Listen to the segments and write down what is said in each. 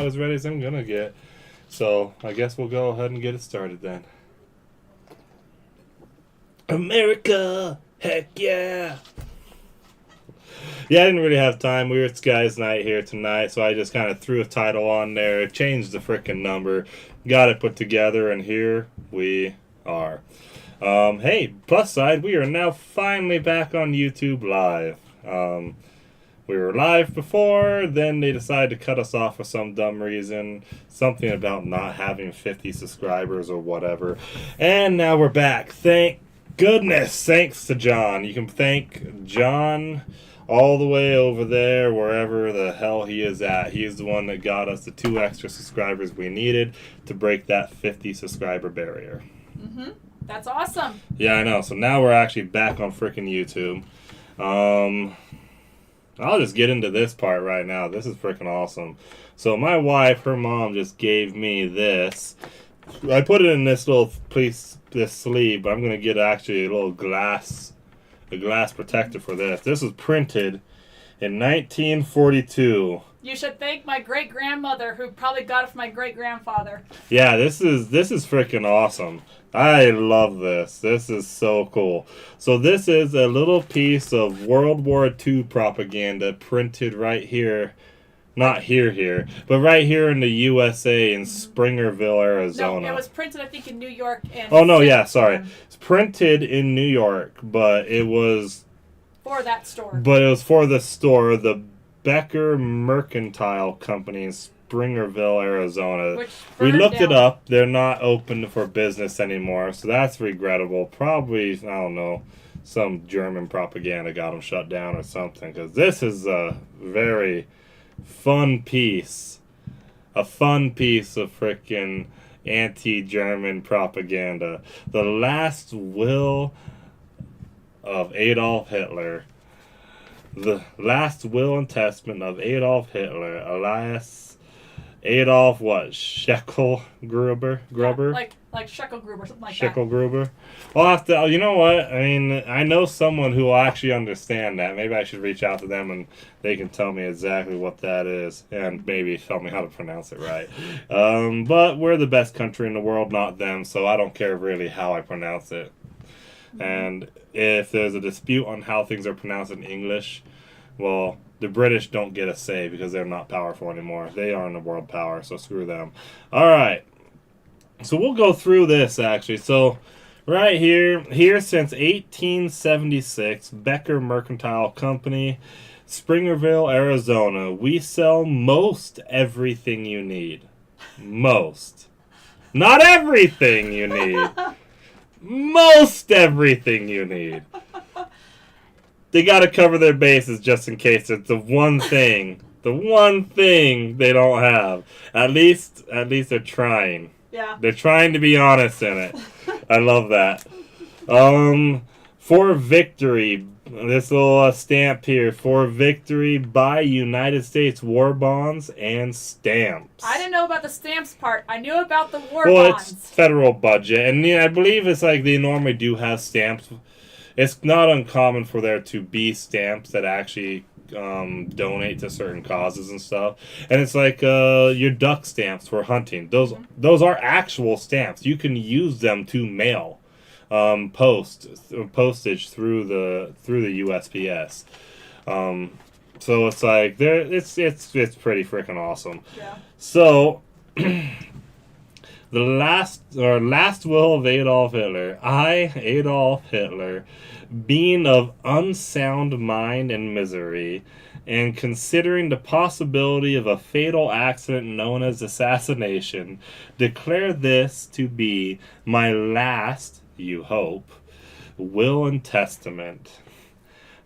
not as ready as I'm gonna get. So I guess we'll go ahead and get it started then. America, heck yeah! Yeah, I didn't really have time. We were at Sky's Night here tonight, so I just kind of threw a title on there, changed the frickin' number, got it put together, and here we are. Hey, plus side, we are now finally back on YouTube Live. We were live before, then they decided to cut us off for some dumb reason. Something about not having 50 subscribers or whatever. And now we're back. Thank goodness. Thanks to John. You can thank John all the way over there, wherever the hell he is at. He is the one that got us the 2 extra subscribers we needed to break that 50 subscriber barrier. Mm-hmm. That's awesome. Yeah, I know. So now we're actually back on freaking YouTube. I'll just get into this part right now. This is freaking awesome. So my wife, her mom, just gave me this. I put it in this little this sleeve, but I'm gonna get actually a glass protector for this. This was printed in 1942. You should thank my great-grandmother, who probably got it from my great-grandfather. Yeah, this is freaking awesome. I love this. This is so cool. So this is a little piece of World War II propaganda printed right here. Not here, but right here in the USA in Springerville, Arizona. No, it was printed, I think, in New York. And oh, no, yeah, sorry. It's printed in New York, but it was... for that store. But it was for the store, the Becker Mercantile Company in Springerville, Arizona. We looked it up. They're not open for business anymore, so that's regrettable. Probably, I don't know, some German propaganda got them shut down or something, because this is a very fun piece. A fun piece of frickin' anti-German propaganda. The last will of Adolf Hitler. The last will and testament of Adolf Hitler, alias Adolf Scheckelgruber? Yeah, like Scheckelgruber, something like that. Scheckelgruber. I'll have to, you know what? I mean, I know someone who will actually understand that. Maybe I should reach out to them and they can tell me exactly what that is and maybe tell me how to pronounce it right. But we're the best country in the world, not them, so I don't care really how I pronounce it. And if there's a dispute on how things are pronounced in English, well, the British don't get a say because they're not powerful anymore. They aren't a world power, so screw them. All right. So we'll go through this, actually. So right here since 1876, Becker Mercantile Company, Springerville, Arizona. We sell most everything you need. Most. Not everything you need. Most everything you need. They got to cover their bases just in case it's the one thing they don't have. At least they're trying. Yeah. They're trying to be honest in it. I love that. For victory, this little stamp here. For victory, buy United States war bonds and stamps. I didn't know about the stamps part. I knew about the war bonds. Well, it's federal budget, and I believe it's like they normally do have stamps. It's not uncommon for there to be stamps that actually donate to certain causes and stuff. And it's like your duck stamps for hunting. Those are actual stamps. You can use them to mail postage through the USPS. So it's like it's pretty freaking awesome. Yeah. So the last will of Adolf Hitler. I, Adolf Hitler, being of unsound mind and misery, and considering the possibility of a fatal accident known as assassination, declare this to be my last, you hope, will and testament.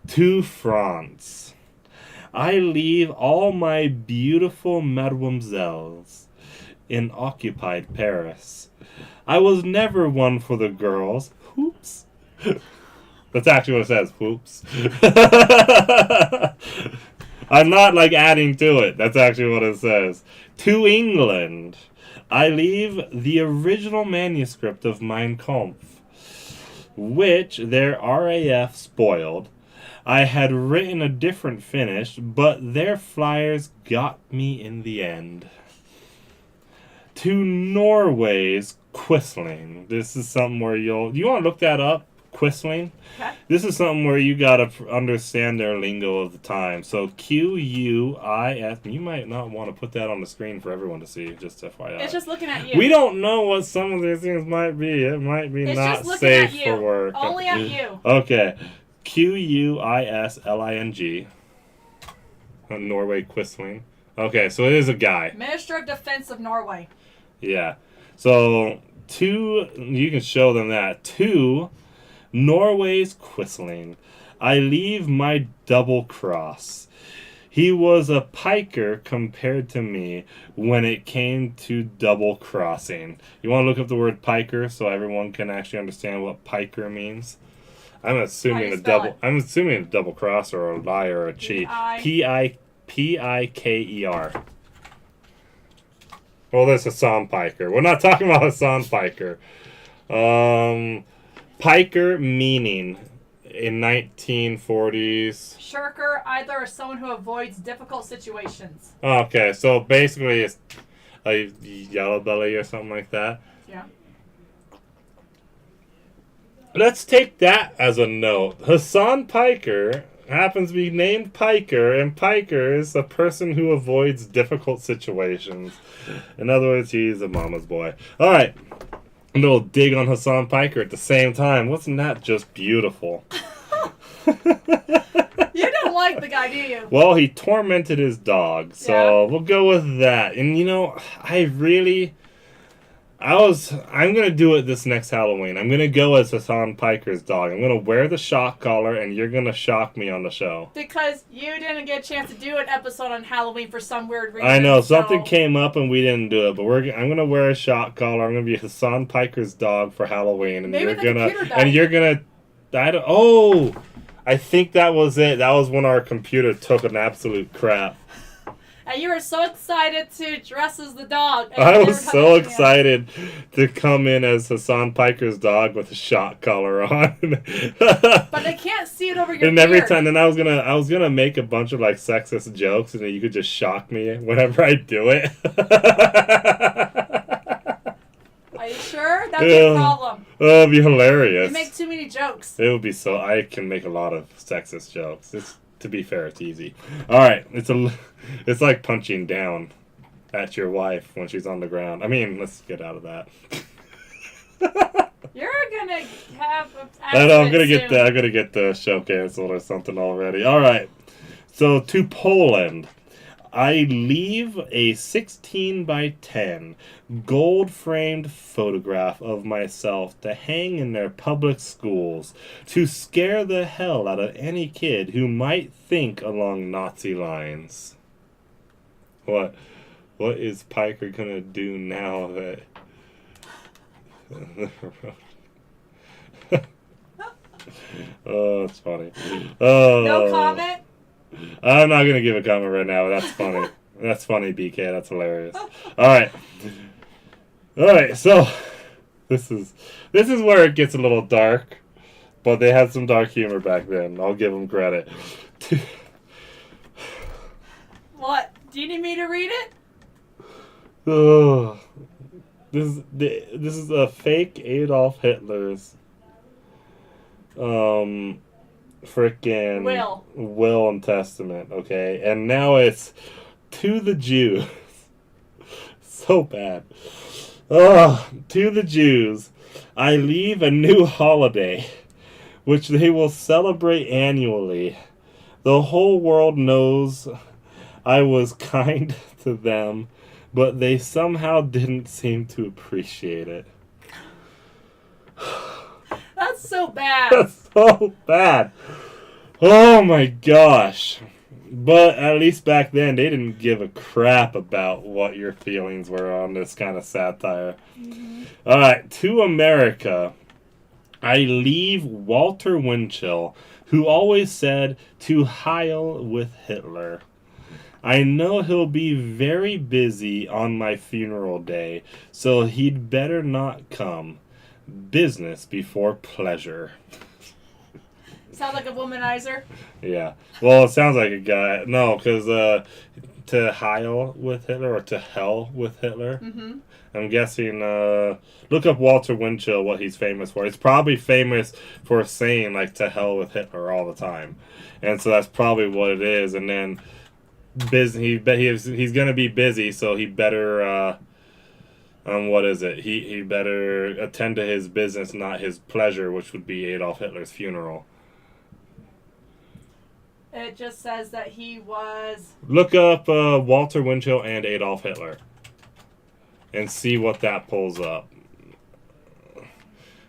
To France, I leave all my beautiful mademoiselles in occupied Paris. I was never one for the girls. Whoops. That's actually what it says. Whoops. I'm not like adding to it. That's actually what it says. To England, I leave the original manuscript of Mein Kampf, which their RAF spoiled. I had written a different finish, but their flyers got me in the end. to Norway's Quisling. This is something where you want to look that up, Quisling. Okay. This is something where you gotta understand their lingo of the time. So Quis. You might not want to put that on the screen for everyone to see. Just FYI. It's just looking at you. We don't know what some of these things might be. It might be It's not just looking safe at you. for work. Only at you. Okay. Quisling. Norway Quisling. Okay, so it is a guy. Minister of Defense of Norway. Yeah. So you can show them that. To Norway's Quisling, I leave my double cross. He was a piker compared to me when it came to double crossing. You want to look up the word piker so everyone can actually understand what piker means? I'm assuming a double cross or a lie or a cheat. Piker. Well, there's Hassan Piker. We're not talking about Hassan Piker. Piker meaning in 1940s. Shirker, either or someone who avoids difficult situations. Okay, so basically it's a yellow belly or something like that. Yeah. Let's take that as a note. Hassan Piker happens to be named Piker, and Piker is a person who avoids difficult situations. In other words, he's a mama's boy. All right. A little dig on Hassan Piker at the same time. Wasn't that just beautiful? You don't like the guy, do you? Well, he tormented his dog, so we'll go with that. And I'm gonna do it this next Halloween. I'm gonna go as Hassan Piker's dog. I'm gonna wear the shock collar, and you're gonna shock me on the show. Because you didn't get a chance to do an episode on Halloween for some weird reason. I know something came up and we didn't do it, but I'm gonna wear a shock collar. I'm gonna be Hassan Piker's dog for Halloween, and Maybe I think that was it. That was when our computer took an absolute crap. And you were so excited to dress as the dog. I was so excited to come in as Hassan Piker's dog with a shock collar on. But they can't see it over your And every beard. time, then I was gonna make a bunch of like sexist jokes, and then you could just shock me whenever I do it. Are you sure? That'd be a problem. Oh, it'd be hilarious. You make too many jokes. It would be so. I can make a lot of sexist jokes. To be fair, it's easy. All right, it's like punching down at your wife when she's on the ground. I mean, let's get out of that. You're gonna have. I know I'm gonna get the show canceled or something already. All right, so to Poland, I leave a 16 by 10 gold framed photograph of myself to hang in their public schools to scare the hell out of any kid who might think along Nazi lines. What is Piker gonna do now that oh, it's funny. Oh. No comment? I'm not gonna give a comment right now, but that's funny. That's funny, BK. That's hilarious. All right. So this is where it gets a little dark, but they had some dark humor back then. I'll give them credit. What? Do you need me to read it? Oh, this is a fake Adolf Hitler's freaking will and testament, okay? And now it's to the Jews. So bad. To the Jews, I leave a new holiday, which they will celebrate annually. The whole world knows I was kind to them, but they somehow didn't seem to appreciate it. That's so bad. That's so bad. Oh my gosh. But at least back then, they didn't give a crap about what your feelings were on this kind of satire. Mm-hmm. All right, to America, I leave Walter Winchell, who always said to Heil with Hitler. I know he'll be very busy on my funeral day, so he'd better not come. Business before pleasure. Sound like a womanizer? Yeah. Well, it sounds like a guy. No, because to Heil with Hitler or to hell with Hitler. Mm-hmm. I'm guessing, look up Walter Winchell, what he's famous for. He's probably famous for saying, like, to hell with Hitler all the time. And so that's probably what it is. And then he's going to be busy, so he better, what is it? He better attend to his business, not his pleasure, which would be Adolf Hitler's funeral. It just says that he was... Look up Walter Winchell and Adolf Hitler and see what that pulls up.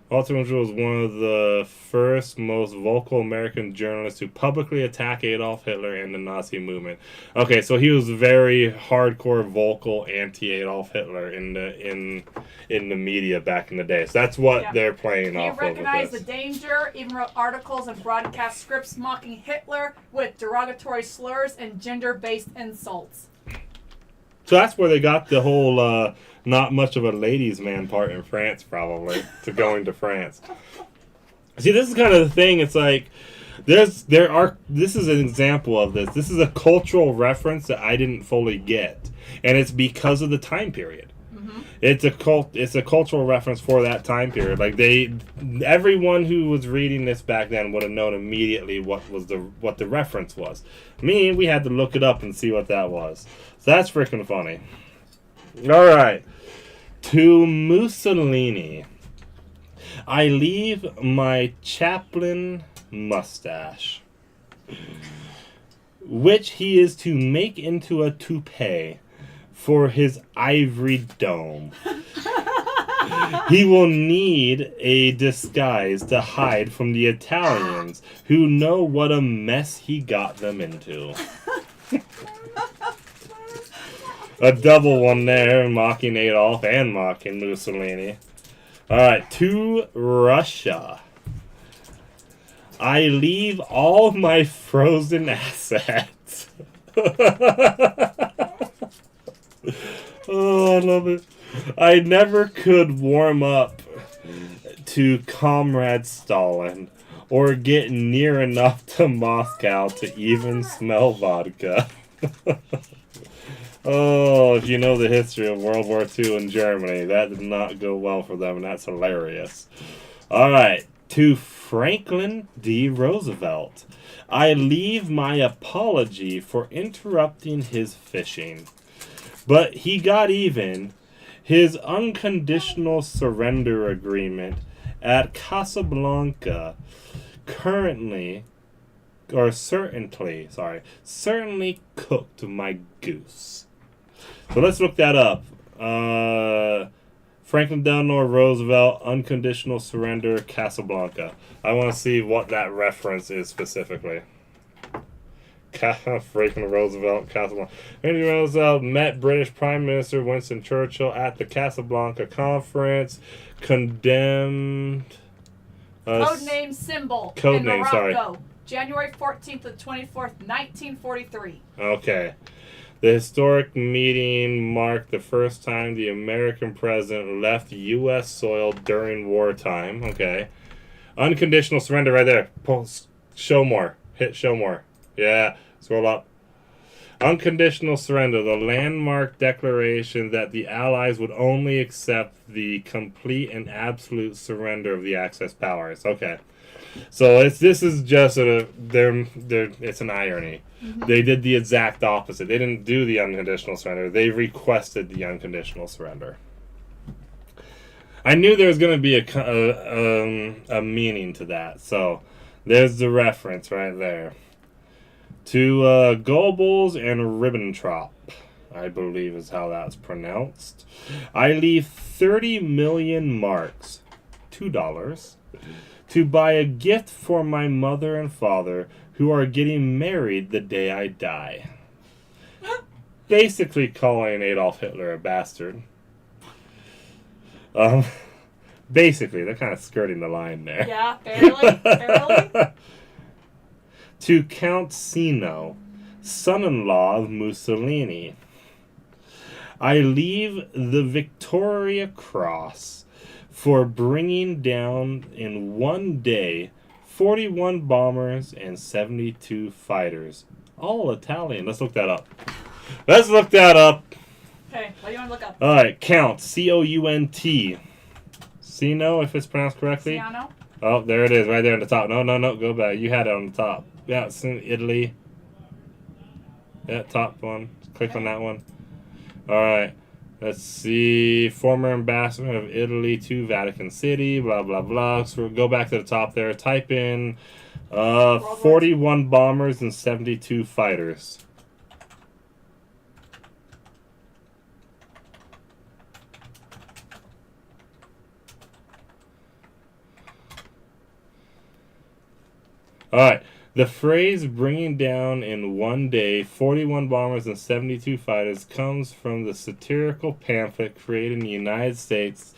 Walter Winchell was one of the first, most vocal American journalists to publicly attack Adolf Hitler and the Nazi movement. Okay, so he was very hardcore, vocal anti-Adolf Hitler in the media back in the day. So that's what they're playing off of. He recognized the danger, even wrote articles and broadcast scripts mocking Hitler with derogatory slurs and gender-based insults. So that's where they got the whole not much of a ladies' man part in France, probably, to going to France. See, this is kind of the thing. It's like this is an example of this. This is a cultural reference that I didn't fully get, and it's because of the time period. Mm-hmm. It's a cultural reference for that time period. Like everyone who was reading this back then would have known immediately what the reference was. Me, we had to look it up and see what that was. So that's freaking funny. All right. To Mussolini, I leave my Chaplin mustache, which he is to make into a toupee for his ivory dome. He will need a disguise to hide from the Italians who know what a mess he got them into. A double one there, mocking Adolf and mocking Mussolini. Alright, to Russia. I leave all my frozen assets. Oh, I love it. I never could warm up to Comrade Stalin or get near enough to Moscow to even smell vodka. Oh, if you know the history of World War II in Germany, that did not go well for them, and that's hilarious. Alright, to Franklin D. Roosevelt. I leave my apology for interrupting his fishing. But he got even. His unconditional surrender agreement at Casablanca certainly cooked my goose. So let's look that up. Franklin Delano Roosevelt, unconditional surrender, Casablanca. I want to see what that reference is specifically. Franklin Roosevelt, Casablanca. Franklin Roosevelt met British Prime Minister Winston Churchill at the Casablanca Conference, condemned... Codename Symbol in Morocco. January 14th to 24th, 1943. Okay. The historic meeting marked the first time the American president left U.S. soil during wartime. Okay. Unconditional surrender right there. Show more. Hit show more. Yeah. Scroll up. Unconditional surrender, the landmark declaration that the Allies would only accept the complete and absolute surrender of the Axis powers. Okay. So this is just it's an irony. Mm-hmm. They did the exact opposite. They didn't do the unconditional surrender. They requested the unconditional surrender. I knew there was going to be a meaning to that. So there's the reference right there. To Goebbels and Ribbentrop, I believe is how that's pronounced. I leave 30 million marks, $2, to buy a gift for my mother and father who are getting married the day I die. Basically calling Adolf Hitler a bastard. Basically, they're kind of skirting the line there. Yeah, barely. To Count Sino, son-in-law of Mussolini. I leave the Victoria Cross for bringing down in one day 41 bombers and 72 fighters. All Italian. Let's look that up. Let's look that up. Okay, what do you want to look up? All right, Count. C-O-U-N-T. Cino, if it's pronounced correctly. Ciano? Oh, there it is, right there on the top. No, go back. You had it on the top. Yeah, it's in Italy. Yeah, top one. Click on that one. All right. Let's see. Former ambassador of Italy to Vatican City. Blah blah blah. So we'll go back to the top there. Type in 41 bombers and 72 fighters. All right. The phrase bringing down in one day 41 bombers and 72 fighters comes from the satirical pamphlet created in the United States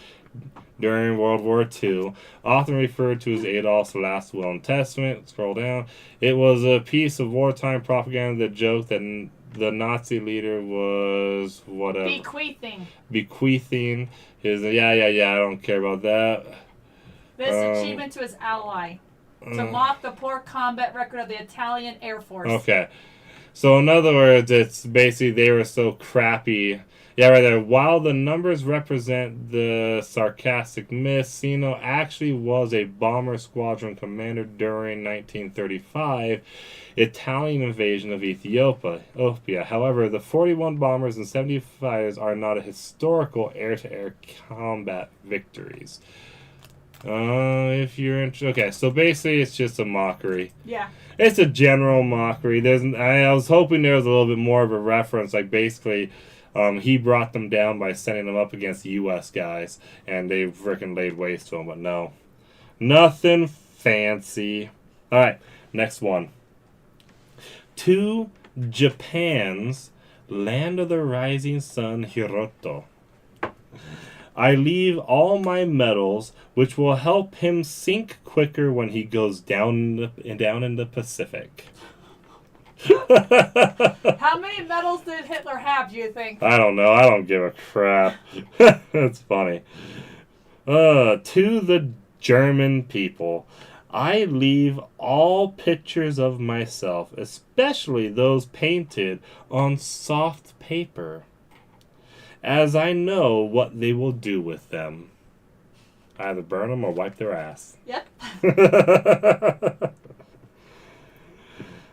during World War II, often referred to as Adolf's Last Will and Testament. Scroll down. It was a piece of wartime propaganda that joked that the Nazi leader was whatever. Bequeathing his... Yeah, I don't care about that. This achievement to his ally. To mock the poor combat record of the Italian Air Force. Okay. So, in other words, it's basically they were so crappy. Yeah, right there. While the numbers represent the sarcastic myth, Cino actually was a bomber squadron commander during 1935 Italian invasion of Ethiopia. However, the 41 bombers and 70 fighters are not a historical air-to-air combat victories. If you're interested. Okay, so basically it's just a mockery. Yeah. It's a general mockery. I was hoping there was a little bit more of a reference. Like, basically, he brought them down by sending them up against U.S. guys, and they freaking laid waste to them. But no. Nothing fancy. All right, next one. To Japan's Land of the Rising Sun, Hiroto. I leave all my medals, which will help him sink quicker when he goes down in the Pacific. How many medals did Hitler have, do you think? I don't know. I don't give a crap. That's funny. To the German people, I leave all pictures of myself, especially those painted on soft paper, as I know what they will do with them. Either burn them or wipe their ass. Yep.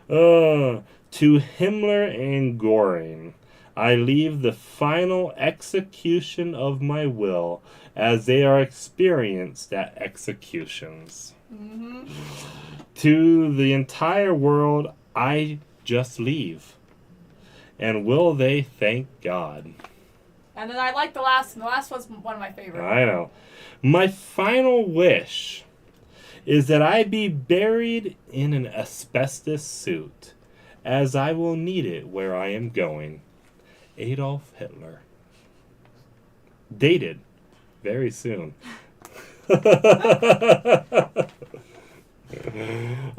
To Himmler and Göring, I leave the final execution of my will, as they are experienced at executions. Mm-hmm. To the entire world, I just leave. And will they thank God? And then I like the last one. The last one's one of my favorites. I know. My final wish is that I be buried in an asbestos suit, as I will need it where I am going. Adolf Hitler. Dated very soon.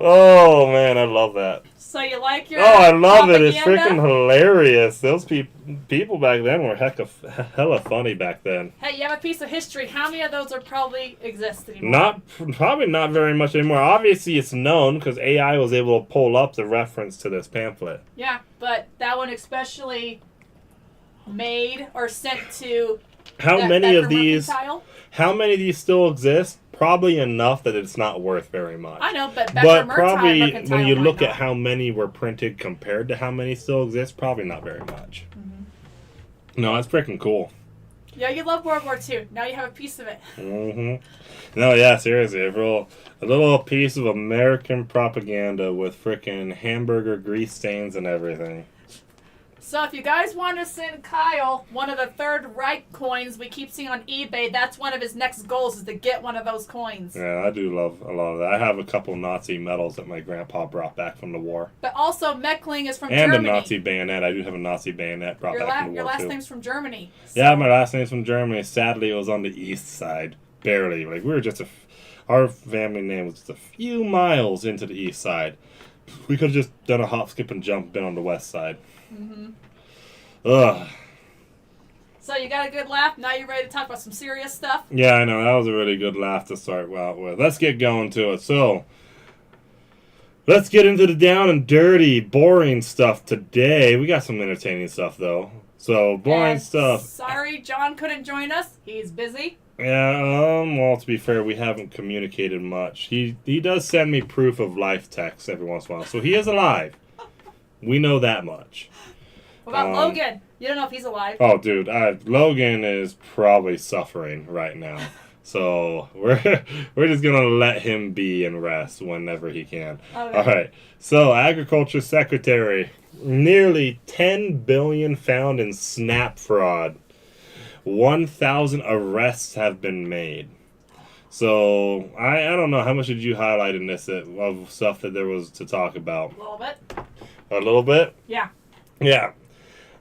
Oh, man, I love that. So you like your I love it. It's propaganda? freaking hilarious. Those people back then were hella funny back then. Hey, you have a piece of history. How many of those are probably exist anymore? Probably not very much anymore. Obviously, it's known because AI was able to pull up the reference to this pamphlet. Yeah, but that one especially made or sent to How many of these? Mercantile? How many of these still exist? Probably enough that it's not worth very much. I know, but probably Mercantile when you might look not. at how many were printed compared to how many still exist, probably not very much. Mm-hmm. No, that's freaking cool. Yeah, you love World War II. Now you have a piece of it. Mm-hmm. No, yeah, seriously, a little piece of American propaganda with freaking hamburger grease stains and everything. So if you guys want to send Kyle one of the Third Reich coins we keep seeing on eBay, that's one of his next goals, is to get one of those coins. Yeah, I do love a lot of that. I have a couple Nazi medals that my grandpa brought back from the war. But also, Meckling is from and Germany. a Nazi bayonet. I do have a Nazi bayonet brought back from the Your war, last too. name's from Germany. So. Yeah, my last name's from Germany. Sadly, it was on the east side. Barely. Like, we were just our family name was just a few miles into the east side. We could have just done a hop, skip, and jump, been on the west side. Mm-hmm. Ugh. So you got a good laugh. Now you're ready to talk about some serious stuff. Yeah, I know. That was a really good laugh to start out with. Let's get going to it. So, Let's get into the down and dirty, boring stuff today. We got some entertaining stuff, though. So, boring And stuff. Sorry, John couldn't join us. He's busy. Yeah, well, to be fair, we haven't communicated much. He does send me proof of life texts every once in a while, so he is alive. We know that much. What about Logan? You don't know if he's alive. Oh, dude, Logan is probably suffering right now. So we're just gonna let him be and rest whenever he can. Okay. All right. So Agriculture Secretary, nearly 10 billion found in SNAP fraud. 1,000 arrests have been made. So I don't know, how much did you highlight in this of stuff that there was to talk about? A little bit. A little bit? Yeah. Yeah.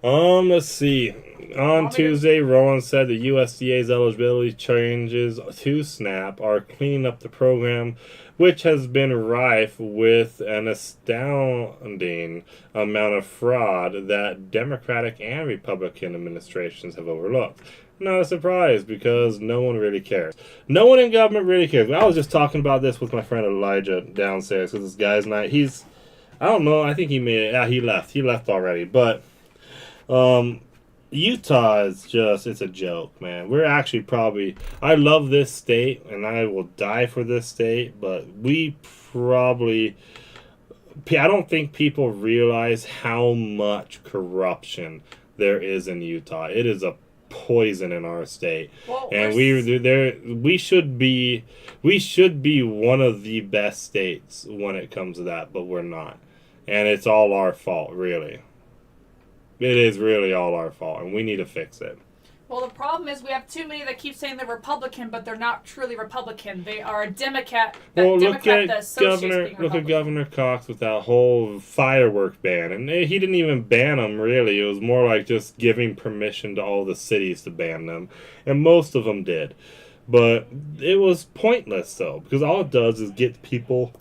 Let's see. On Tuesday, Rowan said the USDA's eligibility changes to SNAP are cleaning up the program, which has been rife with an astounding amount of fraud that Democratic and Republican administrations have overlooked. Not a surprise, because no one really cares. No one in government really cares. I was just talking about this with my friend Elijah downstairs, because this guy's not, I don't know, I think he left. He left already, but Utah is it's a joke, man. We're actually I love this state, and I will die for this state, but I don't think people realize how much corruption there is in Utah. It is a poison in our state. Well, and we should be one of the best states when it comes to that, but we're not. And it's all our fault, really. It is really all our fault, and we need to fix it. Well, the problem is we have too many that keep saying they're Republican, but they're not truly Republican. They are a Democrat. Look at Governor Cox with that whole firework ban, and he didn't even ban them, really. It was more like just giving permission to all the cities to ban them, and most of them did. But it was pointless, though, because all it does is get people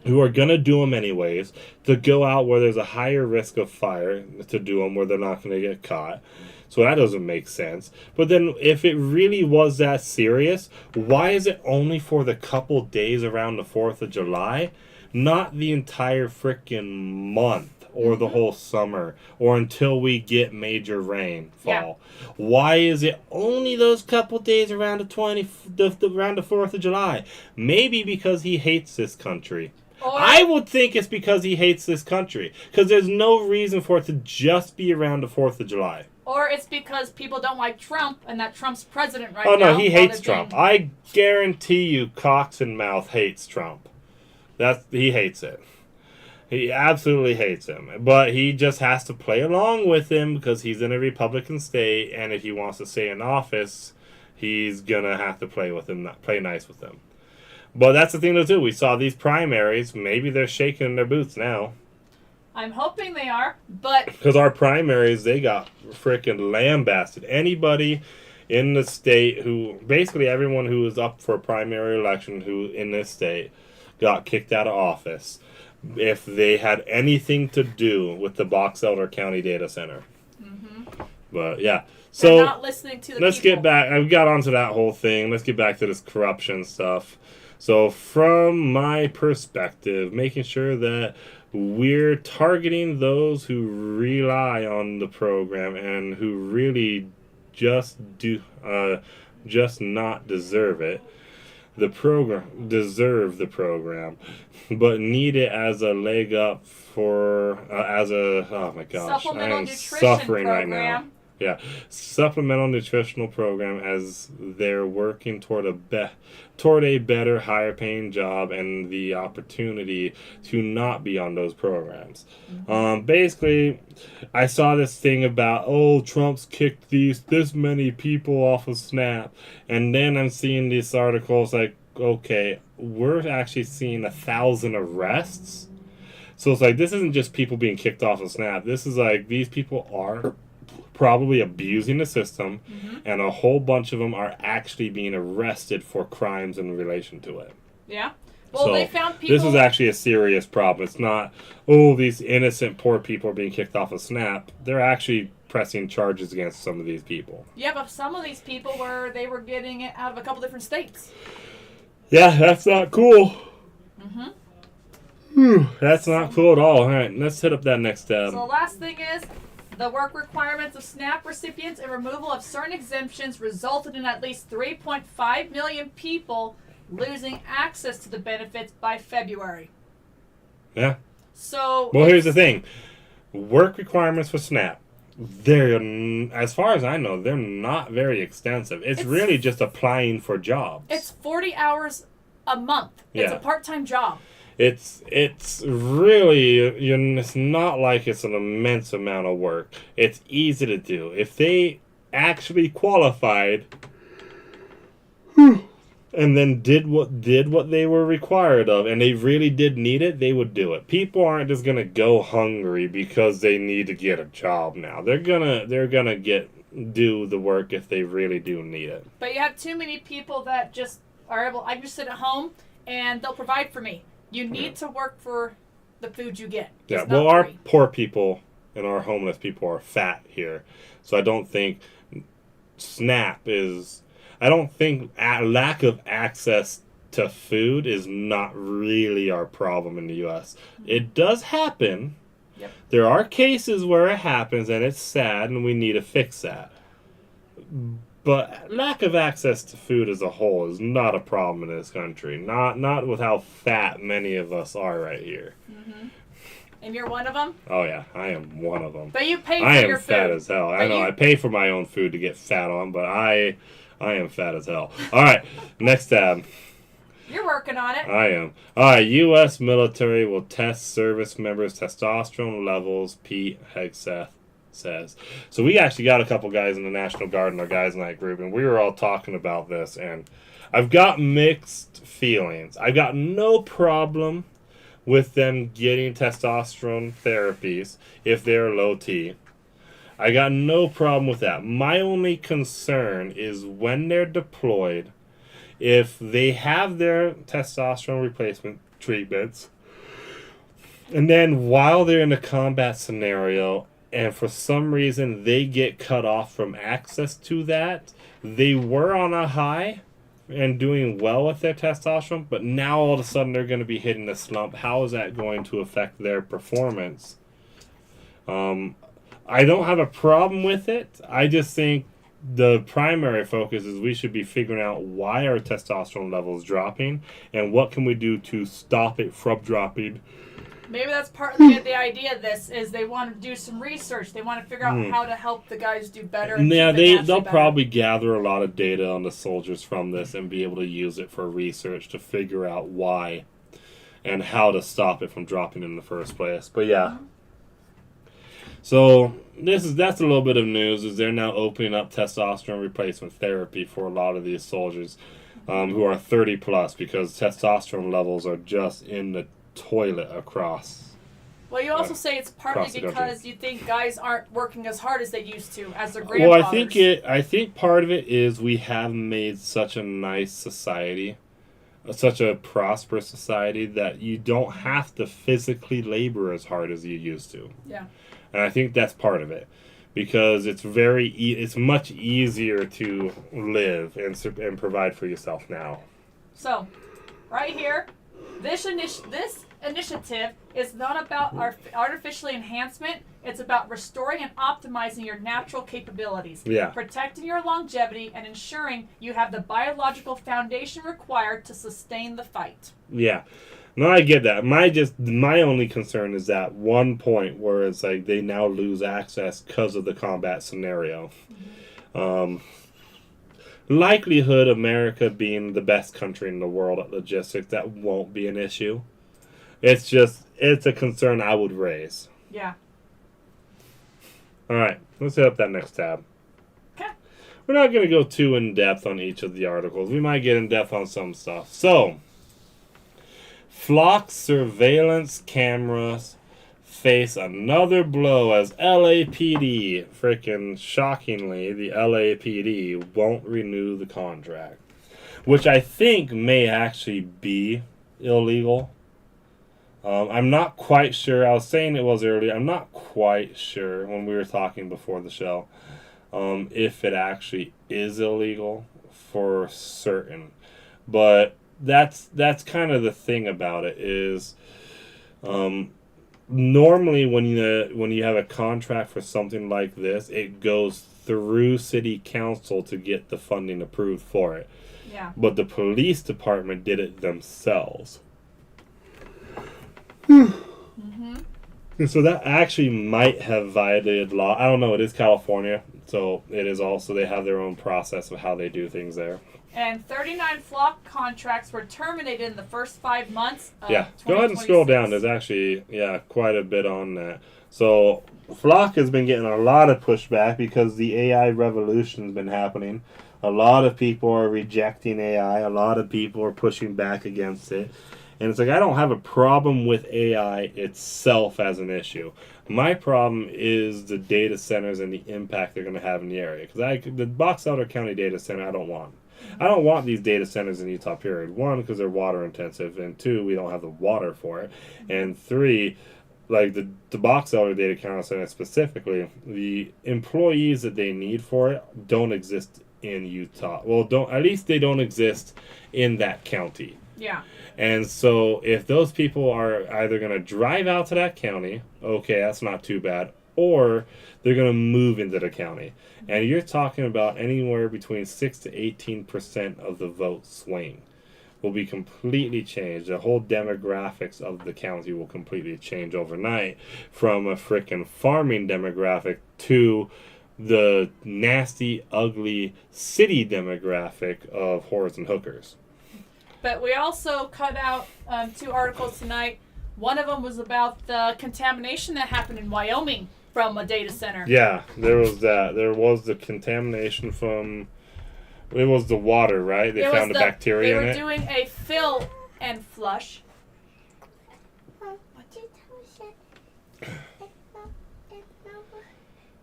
who are going to do them anyways to go out where there's a higher risk of fire to do them, where they're not going to get caught. So that doesn't make sense. But then if it really was that serious, why is it only for the couple days around the 4th of July, not the entire freaking month or the whole summer or until we get major rainfall? Yeah. Why is it only those couple days around around the 4th of July? Maybe because he hates this country. I would think it's because he hates this country, because there's no reason for it to just be around the 4th of July. Or it's because people don't like Trump and that Trump's president right now. Oh, no, he hates Trump. I guarantee you Cox and Mouth hates Trump. He hates it. He absolutely hates him. But he just has to play along with him because he's in a Republican state, and if he wants to stay in office, he's going to have to play nice with him. But that's the thing, though, too. We saw these primaries. Maybe they're shaking in their boots now. I'm hoping they are, but... Because our primaries, they got freaking lambasted. Anybody in the state basically everyone who was up for a primary election in this state got kicked out of office if they had anything to do with the Box Elder County Data Center. Mm-hmm. But, yeah. So, they're not listening to the let's people. Get back. I got onto that whole thing. Let's get back to this corruption stuff. So from my perspective, making sure that we're targeting those who rely on the program and who really just not deserve it. Deserve the program, but need it as a leg up for oh my gosh, I am suffering right now. Yeah, supplemental nutritional program as they're working toward a better, higher paying job and the opportunity to not be on those programs. Mm-hmm. Basically, I saw this thing about, Trump's kicked this many people off of SNAP, and then I'm seeing these articles like, okay, we're actually seeing 1,000 arrests. So it's like, this isn't just people being kicked off of SNAP. This is like, these people are probably abusing the system, mm-hmm. and a whole bunch of them are actually being arrested for crimes in relation to it. Yeah. Well, they found people... This is actually a serious problem. It's not, these innocent poor people are being kicked off of SNAP. They're actually pressing charges against some of these people. Yeah, but some of these people they were getting it out of a couple different states. Yeah, that's not cool. Mm-hmm. Whew, that's not cool at all. All right, let's hit up that next tab. So the last thing is, the work requirements of SNAP recipients and removal of certain exemptions resulted in at least 3.5 million people losing access to the benefits by February. Yeah. So Well, here's the thing. Work requirements for SNAP. They're, as far as I know, they're not very extensive. It's really just applying for jobs. It's 40 hours a month. It's Yeah. a part-time job. It's really, it's not like it's an immense amount of work. It's easy to do. If they actually qualified and then did what they were required of, and they really did need it, they would do it. People aren't just gonna go hungry because they need to get a job now. They're gonna do the work if they really do need it. But you have too many people that just are able, I just sit at home and they'll provide for me. You need to work for the food you get. Yeah, It's well, not our free. poor people and our homeless people are fat here, so I don't think SNAP is. I don't think lack of access to food is not really our problem in the U.S. It does happen. Yep. There are cases where it happens, and it's sad, and we need to fix that. But lack of access to food as a whole is not a problem in this country. Not with how fat many of us are right here. Mm-hmm. And you're one of them? Oh yeah, I am one of them. But you pay for I am your fat food. as hell. I But know. you- I pay for my own food to get fat on, but I am fat as hell. All right, next tab. You're working on it. I am. All right, U.S. military will test service members' testosterone levels, Pete Hegseth says. So we actually got a couple guys in the National Guard in our guys' night group, and we were all talking about this, and I've got mixed feelings. I've got no problem with them getting testosterone therapies if they're low T. I got no problem with that. My only concern is when they're deployed, if they have their testosterone replacement treatments, and then while they're in a combat scenario, and for some reason they get cut off from access to that, they were on a high and doing well with their testosterone, but now all of a sudden they're going to be hitting a slump. How is that going to affect their performance? I don't have a problem with it. I just think the primary focus is we should be figuring out why our testosterone level is dropping and what can we do to stop it from dropping. Maybe that's part of the idea of this is they want to do some research. They want to figure out how to help the guys do better. And Yeah, keep it naturally they'll better. probably gather a lot of data on the soldiers from this and be able to use it for research to figure out why and how to stop it from dropping in the first place. But yeah. So that's a little bit of news is they're now opening up testosterone replacement therapy for a lot of these soldiers who are 30 plus because testosterone levels are just in the toilet across. Well, you also say it's partly across the country. because you think guys aren't working as hard as they used to, as their Well, grandfathers. I think part of it is we have made such a nice society, such a prosperous society that you don't have to physically labor as hard as you used to. Yeah. And I think that's part of it, because it's it's much easier to live and provide for yourself now. So, right here, this initiative is not about artificial enhancement. It's about restoring and optimizing your natural capabilities, Yeah. protecting your longevity, and ensuring you have the biological foundation required to sustain the fight. Yeah. No, I get that. My only concern is that one point where it's like they now lose access because of the combat scenario. Likelihood America being the best country in the world at logistics, that won't be an issue. It's a concern I would raise. Yeah. All right, let's hit up that next tab. Okay. We're not going to go too in depth on each of the articles. We might get in depth on some stuff. So, flock surveillance cameras face another blow as LAPD, freaking shockingly, the LAPD won't renew the contract, which I think may actually be illegal. I'm not quite sure. I was saying it was earlier. I'm not quite sure when we were talking before the show if it actually is illegal for certain. But that's kind of the thing about it is Normally, when you have a contract for something like this, it goes through city council to get the funding approved for it. Yeah. But the police department did it themselves. Mm-hmm. And so that actually might have violated law. I don't know. It is California, so it is also, they have their own process of how they do things there. And 39 flock contracts were terminated in the first 5 months of Yeah, go ahead and scroll 2026. down. There's actually, quite a bit on that. So Flock has been getting a lot of pushback because the AI revolution's been happening. A lot of people are rejecting AI. A lot of people are pushing back against it. And it's like, I don't have a problem with AI itself as an issue. My problem is the data centers and the impact they're going to have in the area. Because the Box Elder County data center, I don't want. I don't want these data centers in Utah, period. 1, because they're water intensive. And 2, we don't have the water for it. And 3, like the Box Elder Data County Center specifically, the employees that they need for it don't exist in Utah. Well, at least they don't exist in that county. Yeah. And so if those people are either going to drive out to that county, okay, that's not too bad, or they're going to move into the county. And you're talking about anywhere between 6 to 18% of the vote swing will be completely changed. The whole demographics of the county will completely change overnight from a frickin' farming demographic to the nasty, ugly city demographic of whores and hookers. But we also cut out 2 articles tonight. One of them was about the contamination that happened in Wyoming from a data center. Yeah, there was that. There was the contamination from... It was the water, right? They found the bacteria in it. They were doing a fill and flush.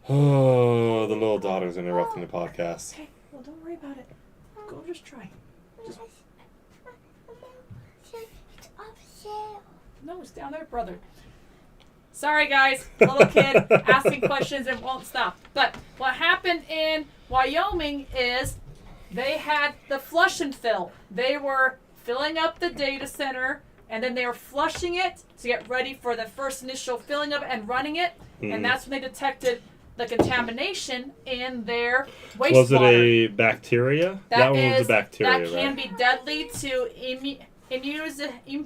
Oh, the little daughter's interrupting the podcast. Okay, well, don't worry about it. Go just try. No, it's down there, brother. Sorry, guys. Little kid asking questions and won't stop. But what happened in Wyoming is they had the flush and fill. They were filling up the data center, and then they were flushing it to get ready for the first initial filling of it and running it. Mm. And that's when they detected the contamination in their wastewater. Was it a bacteria? That one was a bacteria, That can right? be deadly to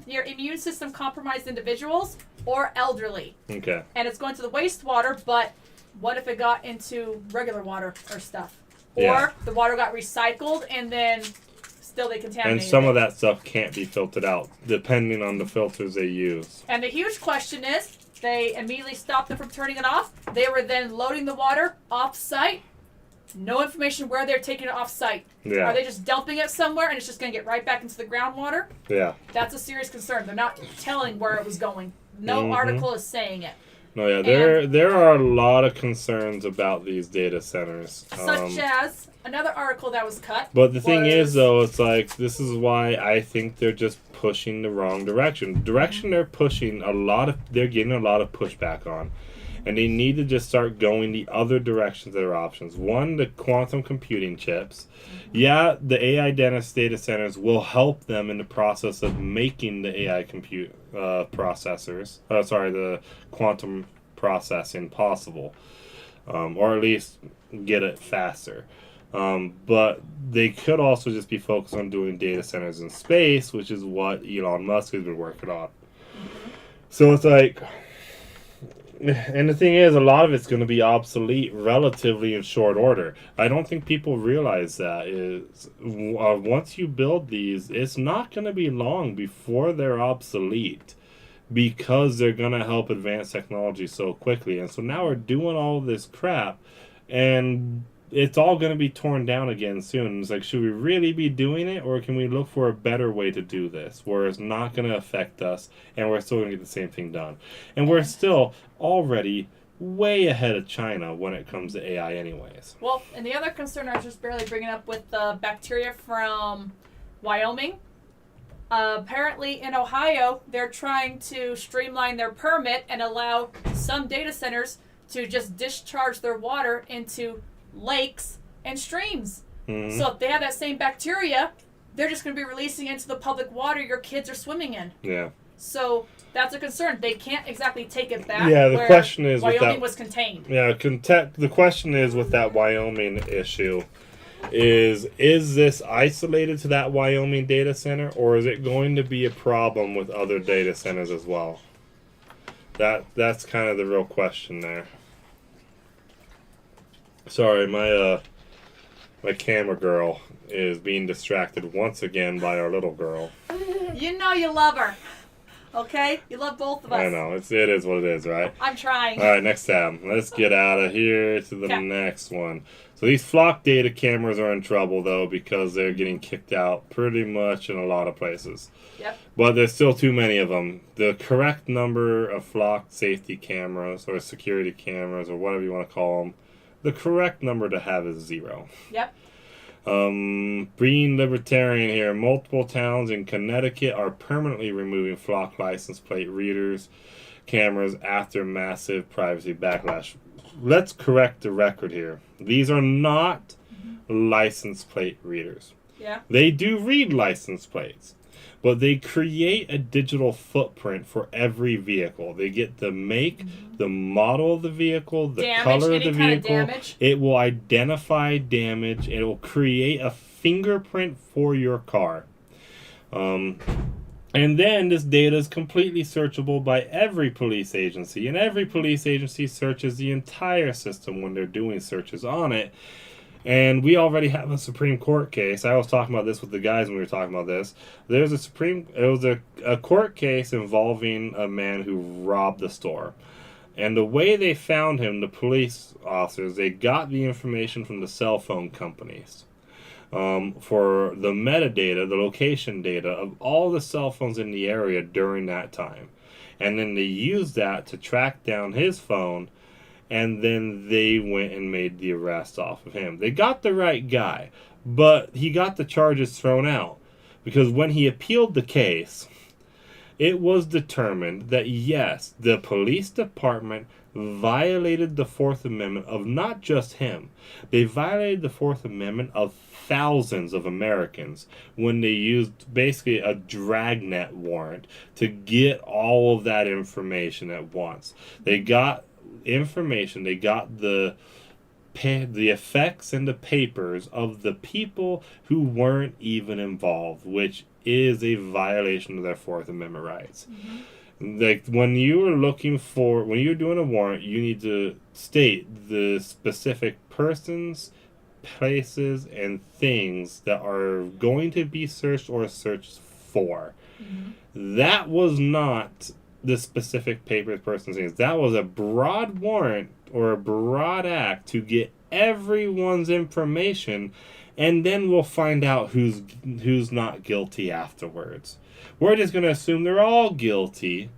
your immune system compromised individuals or elderly. Okay. And it's going to the wastewater, but what if it got into regular water or stuff? Yeah. Or the water got recycled and then still they contaminated And some it. of that stuff can't be filtered out, depending on the filters they use. And the huge question is, they immediately stopped them from turning it off. They were then loading the water off-site. No information where they're taking it off-site. Yeah. Are they just dumping it somewhere and it's just going to get right back into the groundwater? Yeah. That's a serious concern. They're not telling where it was going. No article is saying it. No, yeah, there are a lot of concerns about these data centers. Such as another article that was cut. But the thing is, though, it's like, this is why I think they're just pushing the wrong direction. The direction they're pushing, they're getting a lot of pushback on. And they need to just start going the other directions that are options. One, the quantum computing chips. Yeah, the AI data centers will help them in the process of making the AI processors. The quantum processing possible. Or at least get it faster. But they could also just be focused on doing data centers in space, which is what Elon Musk has been working on. So it's like... And the thing is, a lot of it's going to be obsolete relatively in short order. I don't think people realize that is once you build these, it's not going to be long before they're obsolete because they're going to help advance technology so quickly. And so now we're doing all this crap, and it's all going to be torn down again soon. It's like, should we really be doing it, or can we look for a better way to do this where it's not going to affect us and we're still going to get the same thing done? And we're still already way ahead of China when it comes to AI anyways. Well, and the other concern I was just barely bringing up with the bacteria from Wyoming. Apparently in Ohio, they're trying to streamline their permit and allow some data centers to just discharge their water into lakes and streams. Mm-hmm. So if they have that same bacteria, they're just going to be releasing it into the public water your kids are swimming in. Yeah. So That's a concern. They can't exactly take it back. Yeah, the where question is with Wyoming that- was contained. Yeah, the question is with that Wyoming issue is this isolated to that Wyoming data center, or is it going to be a problem with other data centers as well? That's kind of the real question there. Sorry, my camera girl is being distracted once again by our little girl. You know you love her. Okay? You love both of us. I know, it is what it is, right? I'm trying. All right, next tab. Let's get out of here to the Okay. next one. So these flock data cameras are in trouble, though, because they're getting kicked out pretty much in a lot of places. Yep. But there's still too many of them. The correct number of flock safety cameras or security cameras or whatever you want to call them, the correct number to have is 0. Yep. Being libertarian here, multiple towns in Connecticut are permanently removing flock license plate readers cameras after massive privacy backlash. Let's correct the record here. These are not license plate readers. Yeah. They do read license plates, but they create a digital footprint for every vehicle. They get the make, the model of the vehicle, the Damage, color of any the kind of vehicle. damage. It will identify damage. It will create a fingerprint for your car. And then this data is completely searchable by every police agency. And every police agency searches the entire system when they're doing searches on it. And we already have a Supreme Court case. I was talking about this with the guys when we were talking about this. It was a court case involving a man who robbed the store. And the way they found him, the police officers, they got the information from the cell phone companies. For the metadata, the location data of all the cell phones in the area during that time. And then they used that to track down his phone, and then they went and made the arrest off of him. They got the right guy, but he got the charges thrown out because when he appealed the case, it was determined that yes, the police department violated the Fourth Amendment of not just him. They violated the Fourth Amendment of thousands of Americans when they used basically a dragnet warrant to get all of that information at once. They got information, they got the effects and the papers of the people who weren't even involved, which is a violation of their Fourth Amendment rights. Like when you're doing a warrant, you need to state the specific persons, places, and things that are going to be searched or searched for. That was not the specific papers, persons, things. That was a broad warrant or a broad act to get everyone's information, and then we'll find out who's not guilty afterwards. We're just going to assume they're all guilty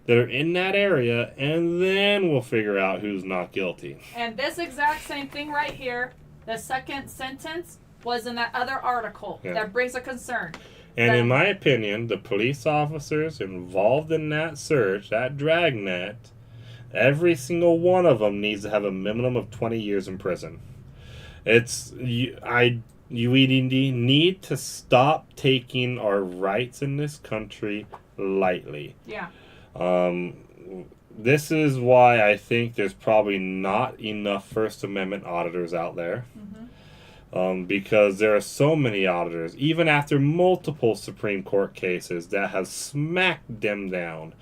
that are in that area, and then we'll figure out who's not guilty. And this exact same thing right here, the second sentence, was in that other article. Yeah. That brings a concern. And in my opinion, the police officers involved in that search, that dragnet, every single one of them needs to have a minimum of 20 years in prison. We need to stop taking our rights in this country lightly. Yeah. This is why I think there's probably not enough First Amendment auditors out there. Because there are so many auditors, even after multiple Supreme Court cases that have smacked them down.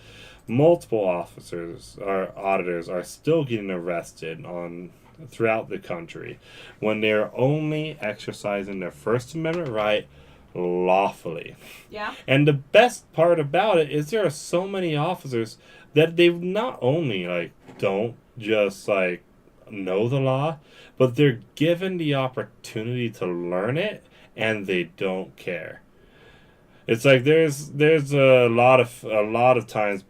Multiple auditors are still getting arrested throughout the country when they're only exercising their First Amendment right lawfully. Yeah. And the best part about it is there are so many officers that they not only don't just know the law, but they're given the opportunity to learn it and they don't care. It's like there's a lot of times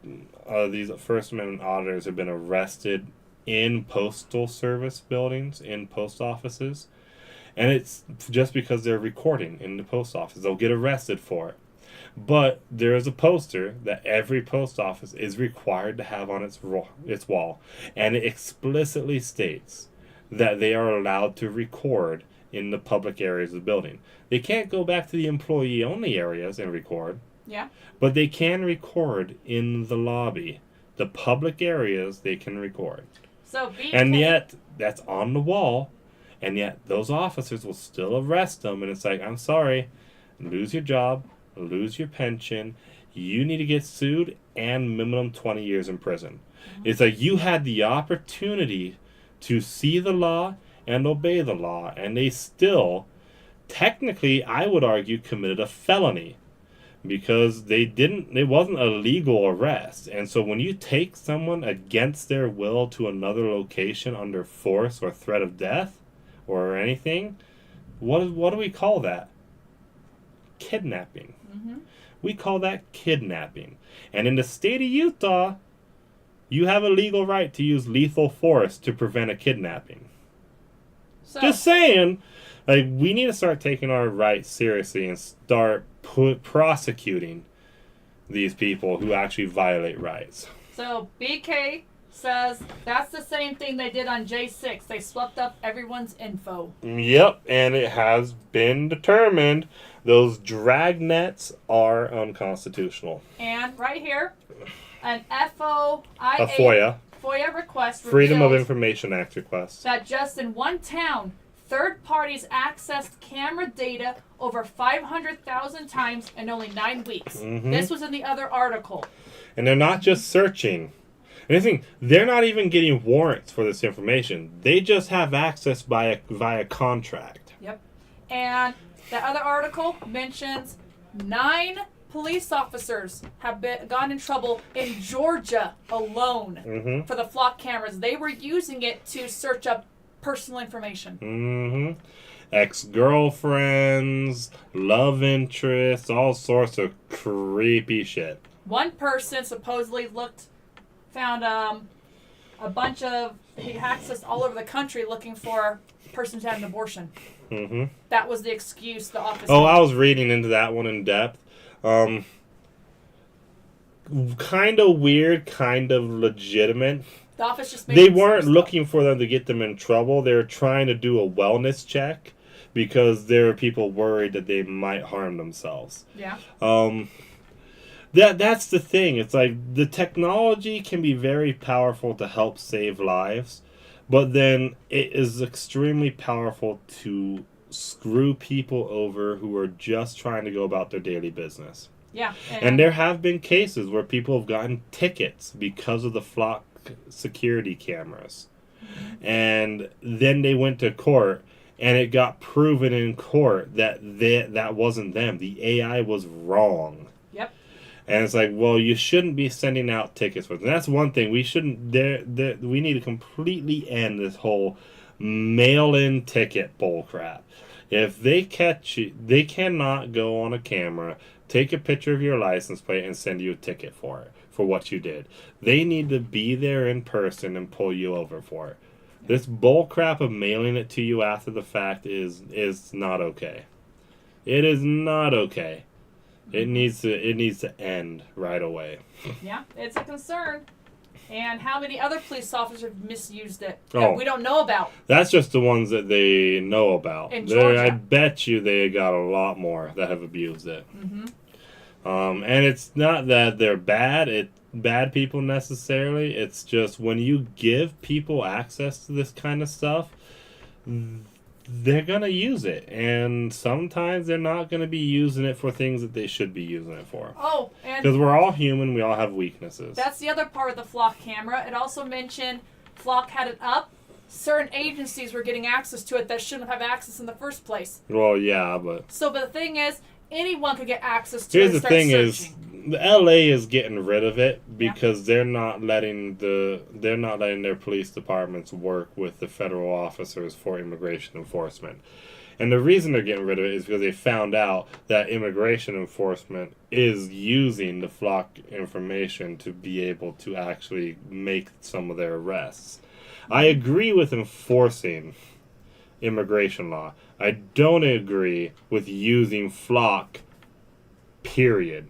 these First Amendment auditors have been arrested in postal service buildings, in post offices, and it's just because they're recording in the post office. They'll get arrested for it. But there is a poster that every post office is required to have on its wall, and it explicitly states that they are allowed to record in the public areas of the building. They can't go back to the employee-only areas and record. Yeah. But they can record in the lobby. The public areas, they can record. So BK. And yet, that's on the wall. And yet, those officers will still arrest them. And it's like, I'm sorry, lose your job, lose your pension. You need to get sued and minimum 20 years in prison. It's like you had the opportunity to see the law and obey the law. And they still, technically, I would argue, committed a felony. Because it wasn't a legal arrest. And so when you take someone against their will to another location under force or threat of death or anything, what do we call that? Kidnapping. We call that kidnapping. And in the state of Utah, you have a legal right to use lethal force to prevent a kidnapping. So, Just saying, like, we need to start taking our rights seriously and start prosecuting these people who actually violate rights. So BK says that's the same thing they did on J6. They swept up everyone's info. Yep, and it has been determined those dragnets are unconstitutional. And right here, an FOIA A FOIA, request Freedom of reveals Information Act request. that just in one town, third parties accessed camera data over 500,000 times in only 9 weeks. This was in the other article. And they're not just searching. Anything, they're not even getting warrants for this information. They just have access via contract. Yep. And the other article mentions 9 police officers have gone in trouble in Georgia alone for the flock cameras. They were using it to search up personal information. Ex-girlfriends, love interests, all sorts of creepy shit. One person supposedly found a bunch of, he accessed all over the country looking for persons who had an abortion. That was the excuse the office. Oh, I was reading into that one in depth. Kind of weird, kind of legitimate. The office just made They some weren't stuff. looking for them to get them in trouble. They were trying to do a wellness check because there were people worried that they might harm themselves. Yeah. That's the thing. It's like the technology can be very powerful to help save lives, but then it is extremely powerful to screw people over who are just trying to go about their daily business. Yeah. And there have been cases where people have gotten tickets because of the flock security cameras. And then they went to court and it got proven in court that that wasn't them. The AI was wrong. Yep. And it's like, well, you shouldn't be sending out tickets for them. That's one thing. We shouldn't. We need to completely end this whole mail-in ticket bullcrap. If they catch you, they cannot go on a camera, take a picture of your license plate, and send you a ticket for it, for what you did. They need to be there in person and pull you over for it. This bullcrap of mailing it to you after the fact is not okay. It is not okay. It needs to end right away. Yeah, it's a concern. And how many other police officers have misused it Oh. that we don't know about? That's just the ones that they know about. In Georgia. I bet you they got a lot more that have abused it. And it's not that they're bad people necessarily. It's just when you give people access to this kind of stuff, they're going to use it. And sometimes they're not going to be using it for things that they should be using it for. Oh, and Because we're all human. We all have weaknesses. that's the other part of the Flock camera. It also mentioned Flock had it up. Certain agencies were getting access to it that shouldn't have access in the first place. Well, yeah, but So, but the thing is, anyone could get access to it here's and the start thing searching. is, the LA is getting rid of it because they're not letting their police departments work with the federal officers for immigration enforcement. And the reason they're getting rid of it is because they found out that immigration enforcement is using the flock information to be able to actually make some of their arrests. I agree with enforcing immigration law. I don't agree with using flock, period.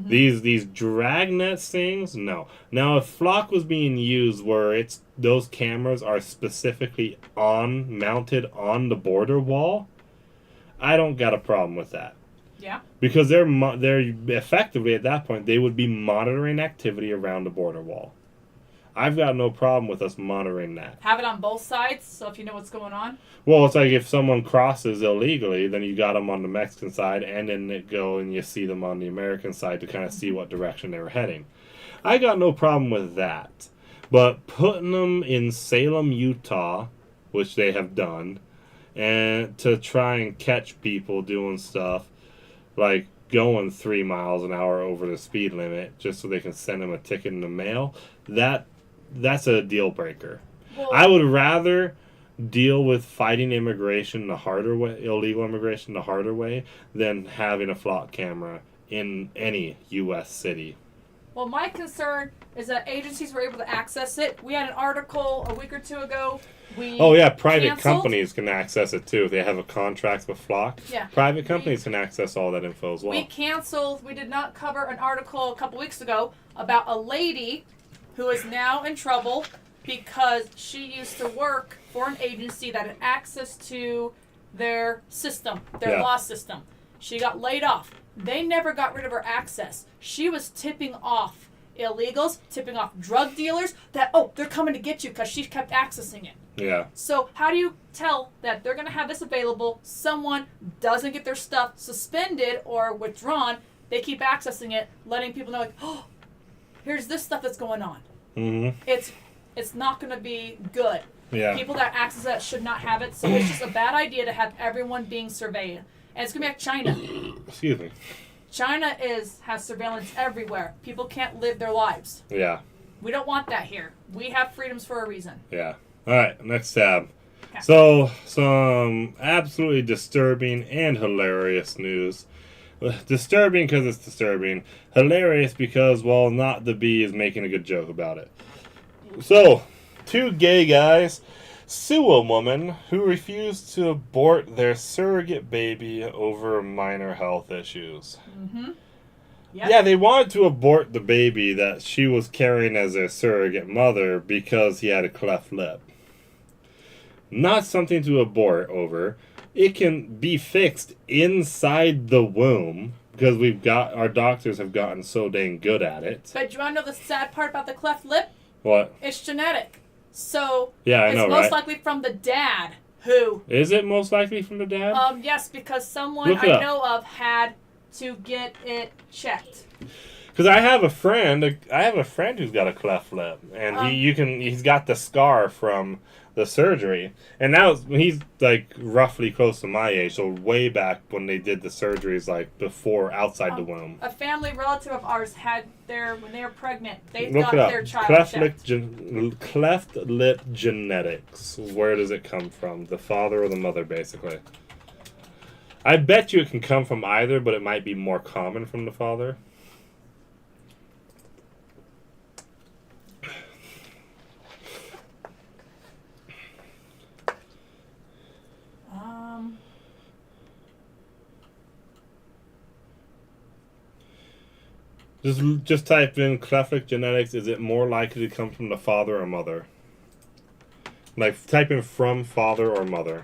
These dragnet things, no. Now, if flock was being used where those cameras are specifically mounted on the border wall, I don't got a problem with that. Yeah. Because they're effectively at that point they would be monitoring activity around the border wall. I've got no problem with us monitoring that. Have it on both sides, so if you know what's going on. Well, it's like if someone crosses illegally, then you got them on the Mexican side, and then it go and you see them on the American side to kind of see what direction they were heading. I got no problem with that. But putting them in Salem, Utah, which they have done, and to try and catch people doing stuff like going 3 miles an hour over the speed limit just so they can send them a ticket in the mail, that's a deal breaker. Well, I would rather deal with fighting immigration the harder way, illegal immigration the harder way, than having a flock camera in any U.S. city. Well, my concern is that agencies were able to access it. We had an article a week or two ago. Oh yeah, private canceled. companies can access it too. If they have a contract with Flock. Yeah. Private companies can access all that info as well. We did not cover an article a couple weeks ago about a lady who is now in trouble because she used to work for an agency that had access to their system, their law system. She got laid off. They never got rid of her access. She was tipping off illegals, tipping off drug dealers that, oh, they're coming to get you because she kept accessing it. Yeah. So how do you tell that they're going to have this available, someone doesn't get their stuff suspended or withdrawn, they keep accessing it, letting people know, like, oh, here's this stuff that's going on. Mm-hmm. It's not going to be good. Yeah. People that access that should not have it, so it's just a bad idea to have everyone being surveyed. And it's going to be like China. Excuse me. China has surveillance everywhere. People can't live their lives. Yeah. We don't want that here. We have freedoms for a reason. Yeah. All right, next tab. Okay. So, some absolutely disturbing and hilarious news. Disturbing because it's disturbing. Hilarious because, well, not the bee is making a good joke about it. So, 2 gay guys sue a woman who refused to abort their surrogate baby over minor health issues. Mm-hmm. Yep. Yeah, they wanted to abort the baby that she was carrying as their surrogate mother because he had a cleft lip. Not something to abort over. It can be fixed inside the womb because our doctors have gotten so dang good at it. But do you want to know the sad part about the cleft lip? What? It's genetic. So Yeah, I it's know, most right? likely from the dad who. Is it most likely from the dad? Yes, because someone Look it I up. know of had to get it checked. Because I have a friend who's got a cleft lip, and he's got the scar from the surgery, and now he's like roughly close to my age, so way back when they did the surgeries, like before outside the womb. A family relative of ours had when they were pregnant, they Look got it up. their child checked. Cleft lip genetics. Where does it come from? The father or the mother, basically. I bet you it can come from either, but it might be more common from the father. Just type in cleft lip genetics. Is it more likely to come from the father or mother? Like, type in from father or mother.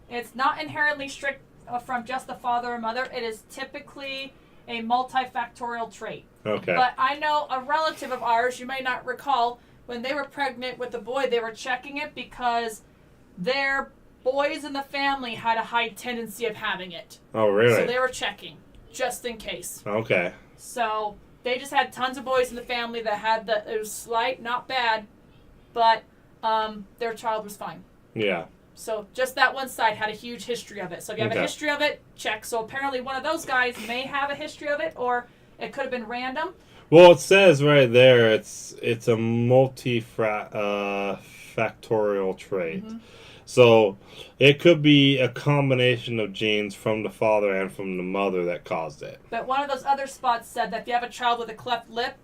It's not inherently strict from just the father or mother. It is typically a multifactorial trait. Okay. But I know a relative of ours, you may not recall, when they were pregnant with a boy, they were checking it because their boys in the family had a high tendency of having it. Oh, really? So they were checking, just in case. Okay. So they just had tons of boys in the family that had it was slight, not bad, but their child was fine. Yeah. So just that one side had a huge history of it. So if you have Okay. a history of it, check. So apparently one of those guys may have a history of it, or it could have been random. Well, it says right there it's a multifactorial trait. Mm-hmm. So it could be a combination of genes from the father and from the mother that caused it. But one of those other spots said that if you have a child with a cleft lip,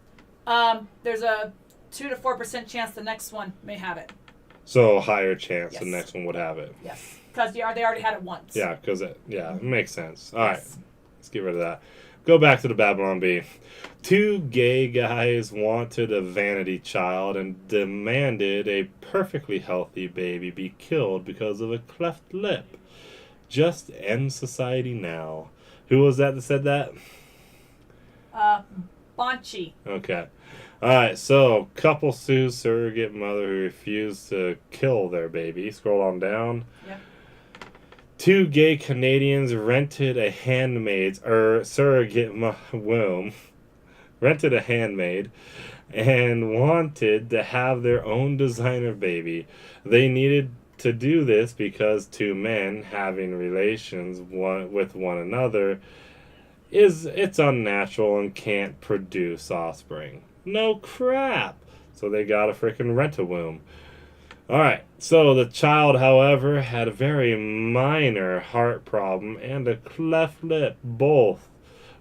there's a 2 to 4% chance the next one may have it. So a higher chance Yes. the next one would have it. Yes, because they already had it once. Yeah, because it makes sense. All right, Yes. let's get rid of that. go back to the Babylon Bee. 2 gay guys wanted a vanity child and demanded a perfectly healthy baby be killed because of a cleft lip. Just end society now. Who was that said that? Bonchi. Okay. Alright, so couple sues surrogate mother who refused to kill their baby. Scroll on down. Yep. 2 gay Canadians rented a handmaid's surrogate womb. Rented a handmaid and wanted to have their own designer baby. They needed to do this because 2 men having relations with one another it's unnatural and can't produce offspring. No crap. So they got a freaking rent-a-womb. Alright, so the child, however, had a very minor heart problem and a cleft lip. Both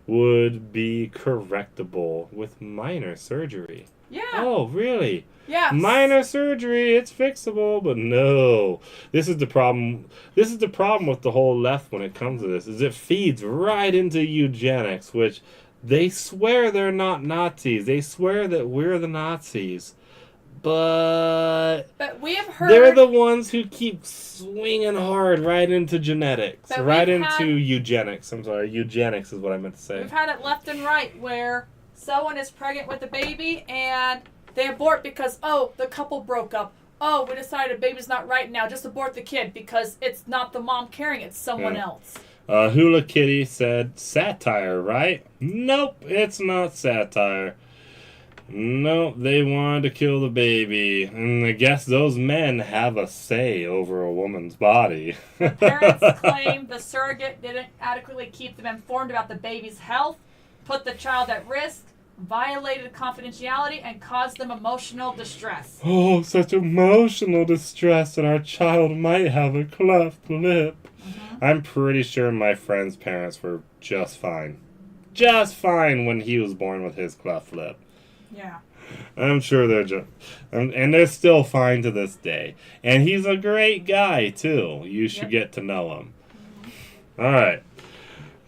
would be correctable with minor surgery. Yeah. Oh, really? Yeah. Minor surgery, it's fixable, but no. This is the problem. This is the problem with the whole left when it comes to this, is it feeds right into eugenics, which they swear they're not Nazis. They swear that we're the Nazis. But we have heard they're the ones who keep swinging hard right into genetics, right into eugenics. I'm sorry, eugenics is what I meant to say. We've had it left and right where someone is pregnant with a baby and they abort because, oh, the couple broke up. Oh, we decided a baby's not right now. Just abort the kid because it's not the mom carrying it, it's someone else. Hula Kitty said, satire, right? Nope, it's not satire. Nope, they wanted to kill the baby. And I guess those men have a say over a woman's body. Parents claim the surrogate didn't adequately keep them informed about the baby's health, put the child at risk, violated confidentiality, and caused them emotional distress. Oh, such emotional distress that our child might have a cleft lip. Mm-hmm. I'm pretty sure my friend's parents were just fine. Just fine when he was born with his cleft lip. Yeah. I'm sure they're just... and they're still fine to this day. And he's a great guy, too. You should get to know him. Mm-hmm. All right.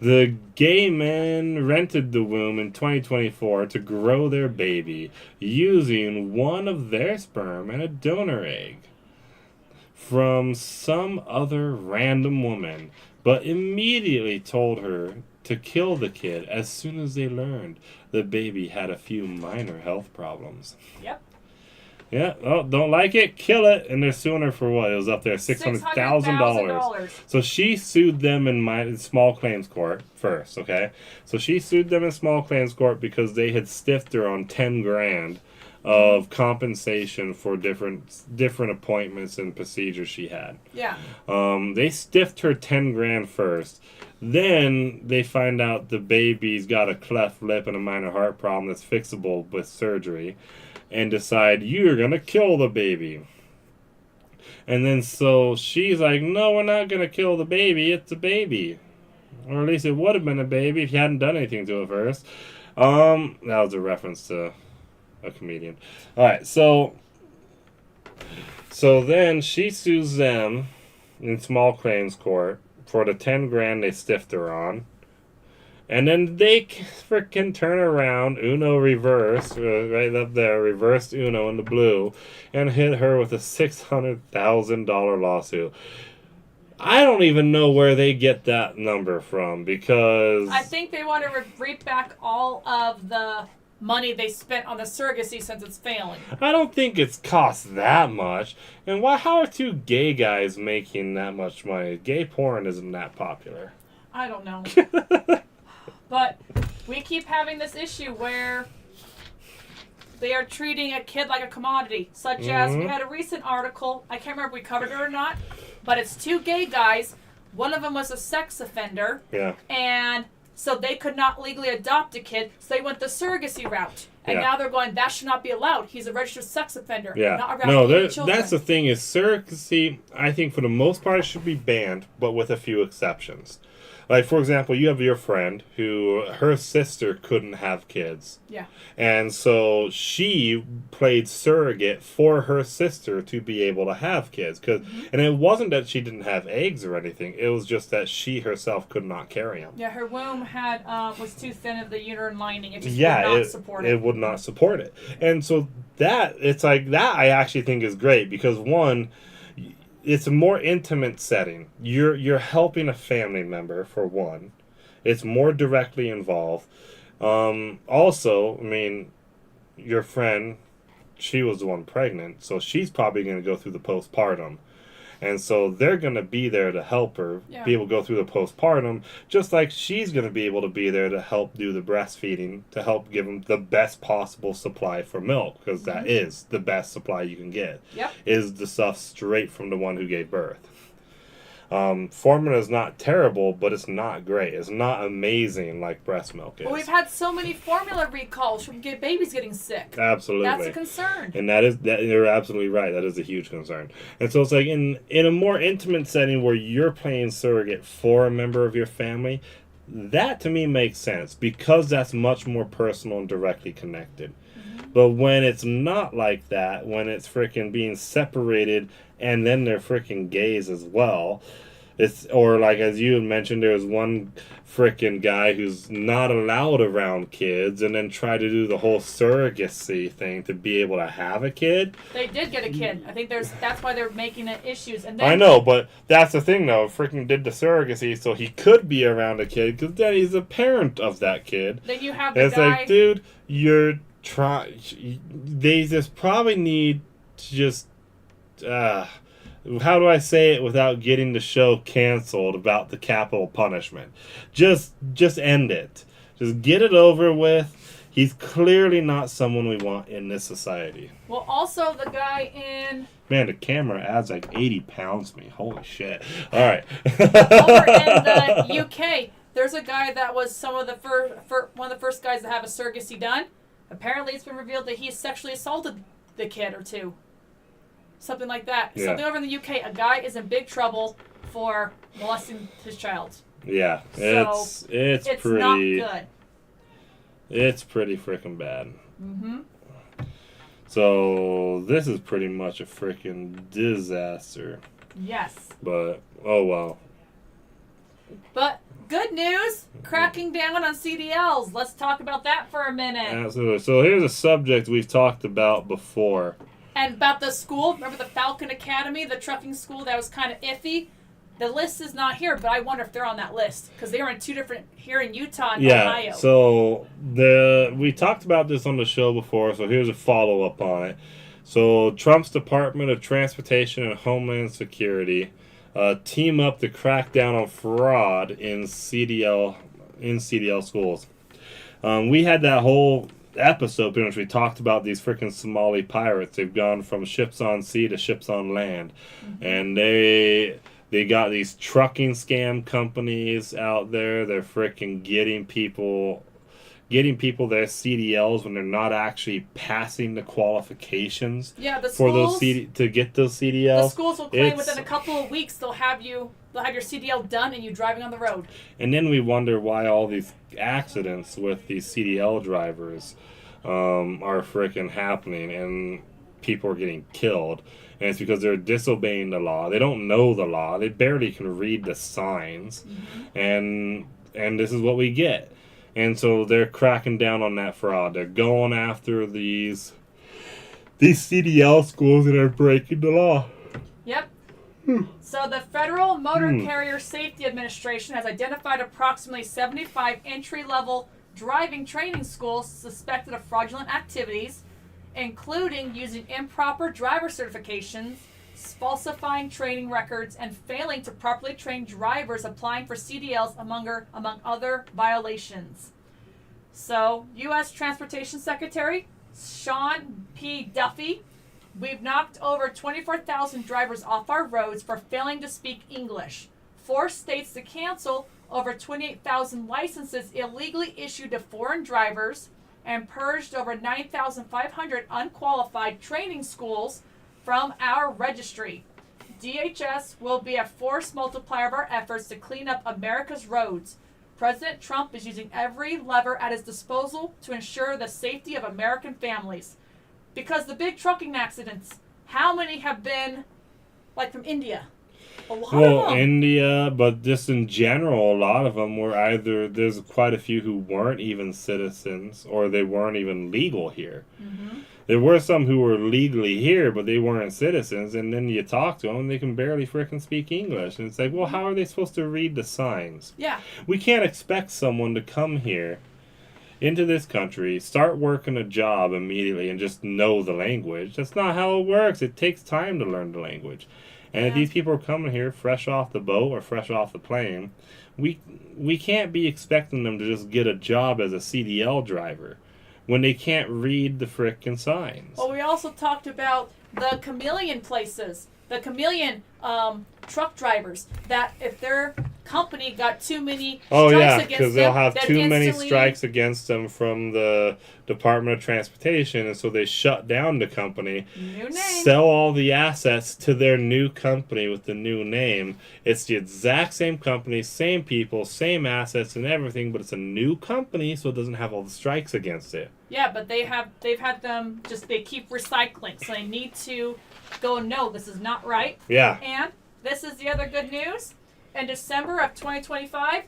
The gay men rented the womb in 2024 to grow their baby using one of their sperm and a donor egg from some other random woman, but immediately told her to kill the kid as soon as they learned the baby had a few minor health problems. Yep. Yeah, oh, don't like it? Kill it. And they're suing her for what? It was up there, $600,000. So she sued them in small claims court first, okay? So she sued them in small claims court because they had stiffed her on $10,000 of compensation for different appointments and procedures she had. Yeah. They stiffed her $10,000 first. Then they find out the baby's got a cleft lip and a minor heart problem that's fixable with surgery, and decide, you're gonna kill the baby. And then so she's like, no, we're not gonna kill the baby, it's a baby. Or at least it would have been a baby if you hadn't done anything to it first. That was a reference to a comedian. Alright, so then she sues them in small claims court for the $10,000 they stiffed her on. And then they freaking turn around, Uno reverse, right up there, reversed Uno in the blue, and hit her with a $600,000 lawsuit. I don't even know where they get that number from, because... I think they want to reap back all of the money they spent on the surrogacy since it's failing. I don't think it's cost that much. And how are 2 gay guys making that much money? Gay porn isn't that popular. I don't know. But we keep having this issue where they are treating a kid like a commodity, such as we had a recent article, I can't remember if we covered it or not, but it's 2 gay guys. One of them was a sex offender. Yeah. And so they could not legally adopt a kid, so they went the surrogacy route. And Yeah. now they're going, that should not be allowed. He's a registered sex offender. Yeah. Not around No, any children. that's the thing is surrogacy, I think for the most part it should be banned, but with a few exceptions. Like, for example, you have your friend who, her sister couldn't have kids. Yeah. And so she played surrogate for her sister to be able to have kids. And it wasn't that she didn't have eggs or anything. It was just that she herself could not carry them. Yeah, her womb had was too thin of the uterine lining. It just Yeah, would not support it. it would not support it. And so it's like that I actually think is great because one, it's a more intimate setting. You're helping a family member for one. It's more directly involved. Also, I mean, your friend, she was the one pregnant, so she's probably going to go through the postpartum. And so they're going to be there to help her be able to go through the postpartum, just like she's going to be able to be there to help do the breastfeeding, to help give them the best possible supply for milk, because that is the best supply you can get, is the stuff straight from the one who gave birth. Formula is not terrible, but it's not great. It's not amazing like breast milk is. Well, we've had so many formula recalls from babies getting sick. Absolutely. That's a concern. And you're absolutely right. That is a huge concern. And so it's like in a more intimate setting where you're playing surrogate for a member of your family, that to me makes sense because that's much more personal and directly connected. But when it's not like that, when it's freaking being separated and then they're freaking gays as well, or like as you had mentioned, there's one freaking guy who's not allowed around kids and then try to do the whole surrogacy thing to be able to have a kid. They did get a kid. I think that's why they're making it issues. And then, I know, but that's the thing though. Freaking did the surrogacy so he could be around a kid because then he's a parent of that kid. Then you have the it's guy. like, dude, they just probably need to just how do I say it without getting the show canceled about the capital punishment? Just end it. Just get it over with. He's clearly not someone we want in this society. Well, also the guy in... Man, the camera adds like 80 pounds to me. Holy shit. All right. Over in the UK, there's a guy that was one of the first guys to have a surrogacy done. Apparently, it's been revealed that he sexually assaulted the kid or two. Something like that. Yeah. Something over in the UK. A guy is in big trouble for molesting his child. Yeah, So, it's It's pretty not good. It's pretty freaking bad. Mm-hmm. So this is pretty much a freaking disaster. Yes. But oh well. But good news, cracking down on CDLs. Let's talk about that for a minute. Absolutely. So here's a subject we've talked about before. And about the school, remember the Falcon Academy, the trucking school that was kind of iffy? The list is not here, but I wonder if they're on that list. Because they are in two different, here in Utah and Ohio. So we talked about this on the show before, so here's a follow-up on it. So Trump's Department of Transportation and Homeland Security team up to crack down on fraud in CDL schools. We had that whole episode in which we talked about these freaking Somali pirates. They've gone from ships on sea to ships on land, and they got these trucking scam companies out there. They're freaking getting people their CDLs when they're not actually passing the qualifications. Yeah, the for schools, to get those CDLs. the schools will claim within a couple of weeks they'll have your CDL done and you driving on the road. And then we wonder why all these accidents with these CDL drivers are freaking happening and people are getting killed. And it's because they're disobeying the law. They don't know the law. They barely can read the signs. And this is what we get. And so they're cracking down on that fraud. They're going after these CDL schools that are breaking the law. Yep. So the Federal Motor Carrier Safety Administration has identified approximately 75 entry-level driving training schools suspected of fraudulent activities, including using improper driver certifications, falsifying training records, and failing to properly train drivers applying for CDLs among other violations. So, U.S. Transportation Secretary Sean P. Duffy, we've knocked over 24,000 drivers off our roads for failing to speak English. Forced states to cancel over 28,000 licenses illegally issued to foreign drivers, and purged over 9,500 unqualified training schools from our registry. DHS will be a force multiplier of our efforts to clean up America's roads. President Trump is using every lever at his disposal to ensure the safety of American families. Because the big trucking accidents, how many have been like from India? A lot of them. India, but just in general, a lot of them were either, there's quite a few who weren't even citizens or they weren't even legal here. Mm-hmm. There were some who were legally here, but they weren't citizens, and then you talk to them and they can barely frickin' speak English. And it's like, well, how are they supposed to read the signs? Yeah. We can't expect someone to come here into this country, start working a job immediately, and just know the language. That's not how it works. It takes time to learn the language. And if these people are coming here fresh off the boat or fresh off the plane, we can't be expecting them to just get a job as a CDL driver when they can't read the frickin' signs. Well, we also talked about the chameleon places, the chameleon truck drivers, that if their company got too many strikes against because them, they'll have that too many instantly- strikes against them from the Department of Transportation, and so they shut down the company, New name. sell all the assets to their new company with the new name. It's the exact same company, same people, same assets and everything, but it's a new company, so it doesn't have all the strikes against it. Yeah, but they've had them they keep recycling, so they need to go, no, this is not right. Yeah. And this is the other good news. In December of 2025,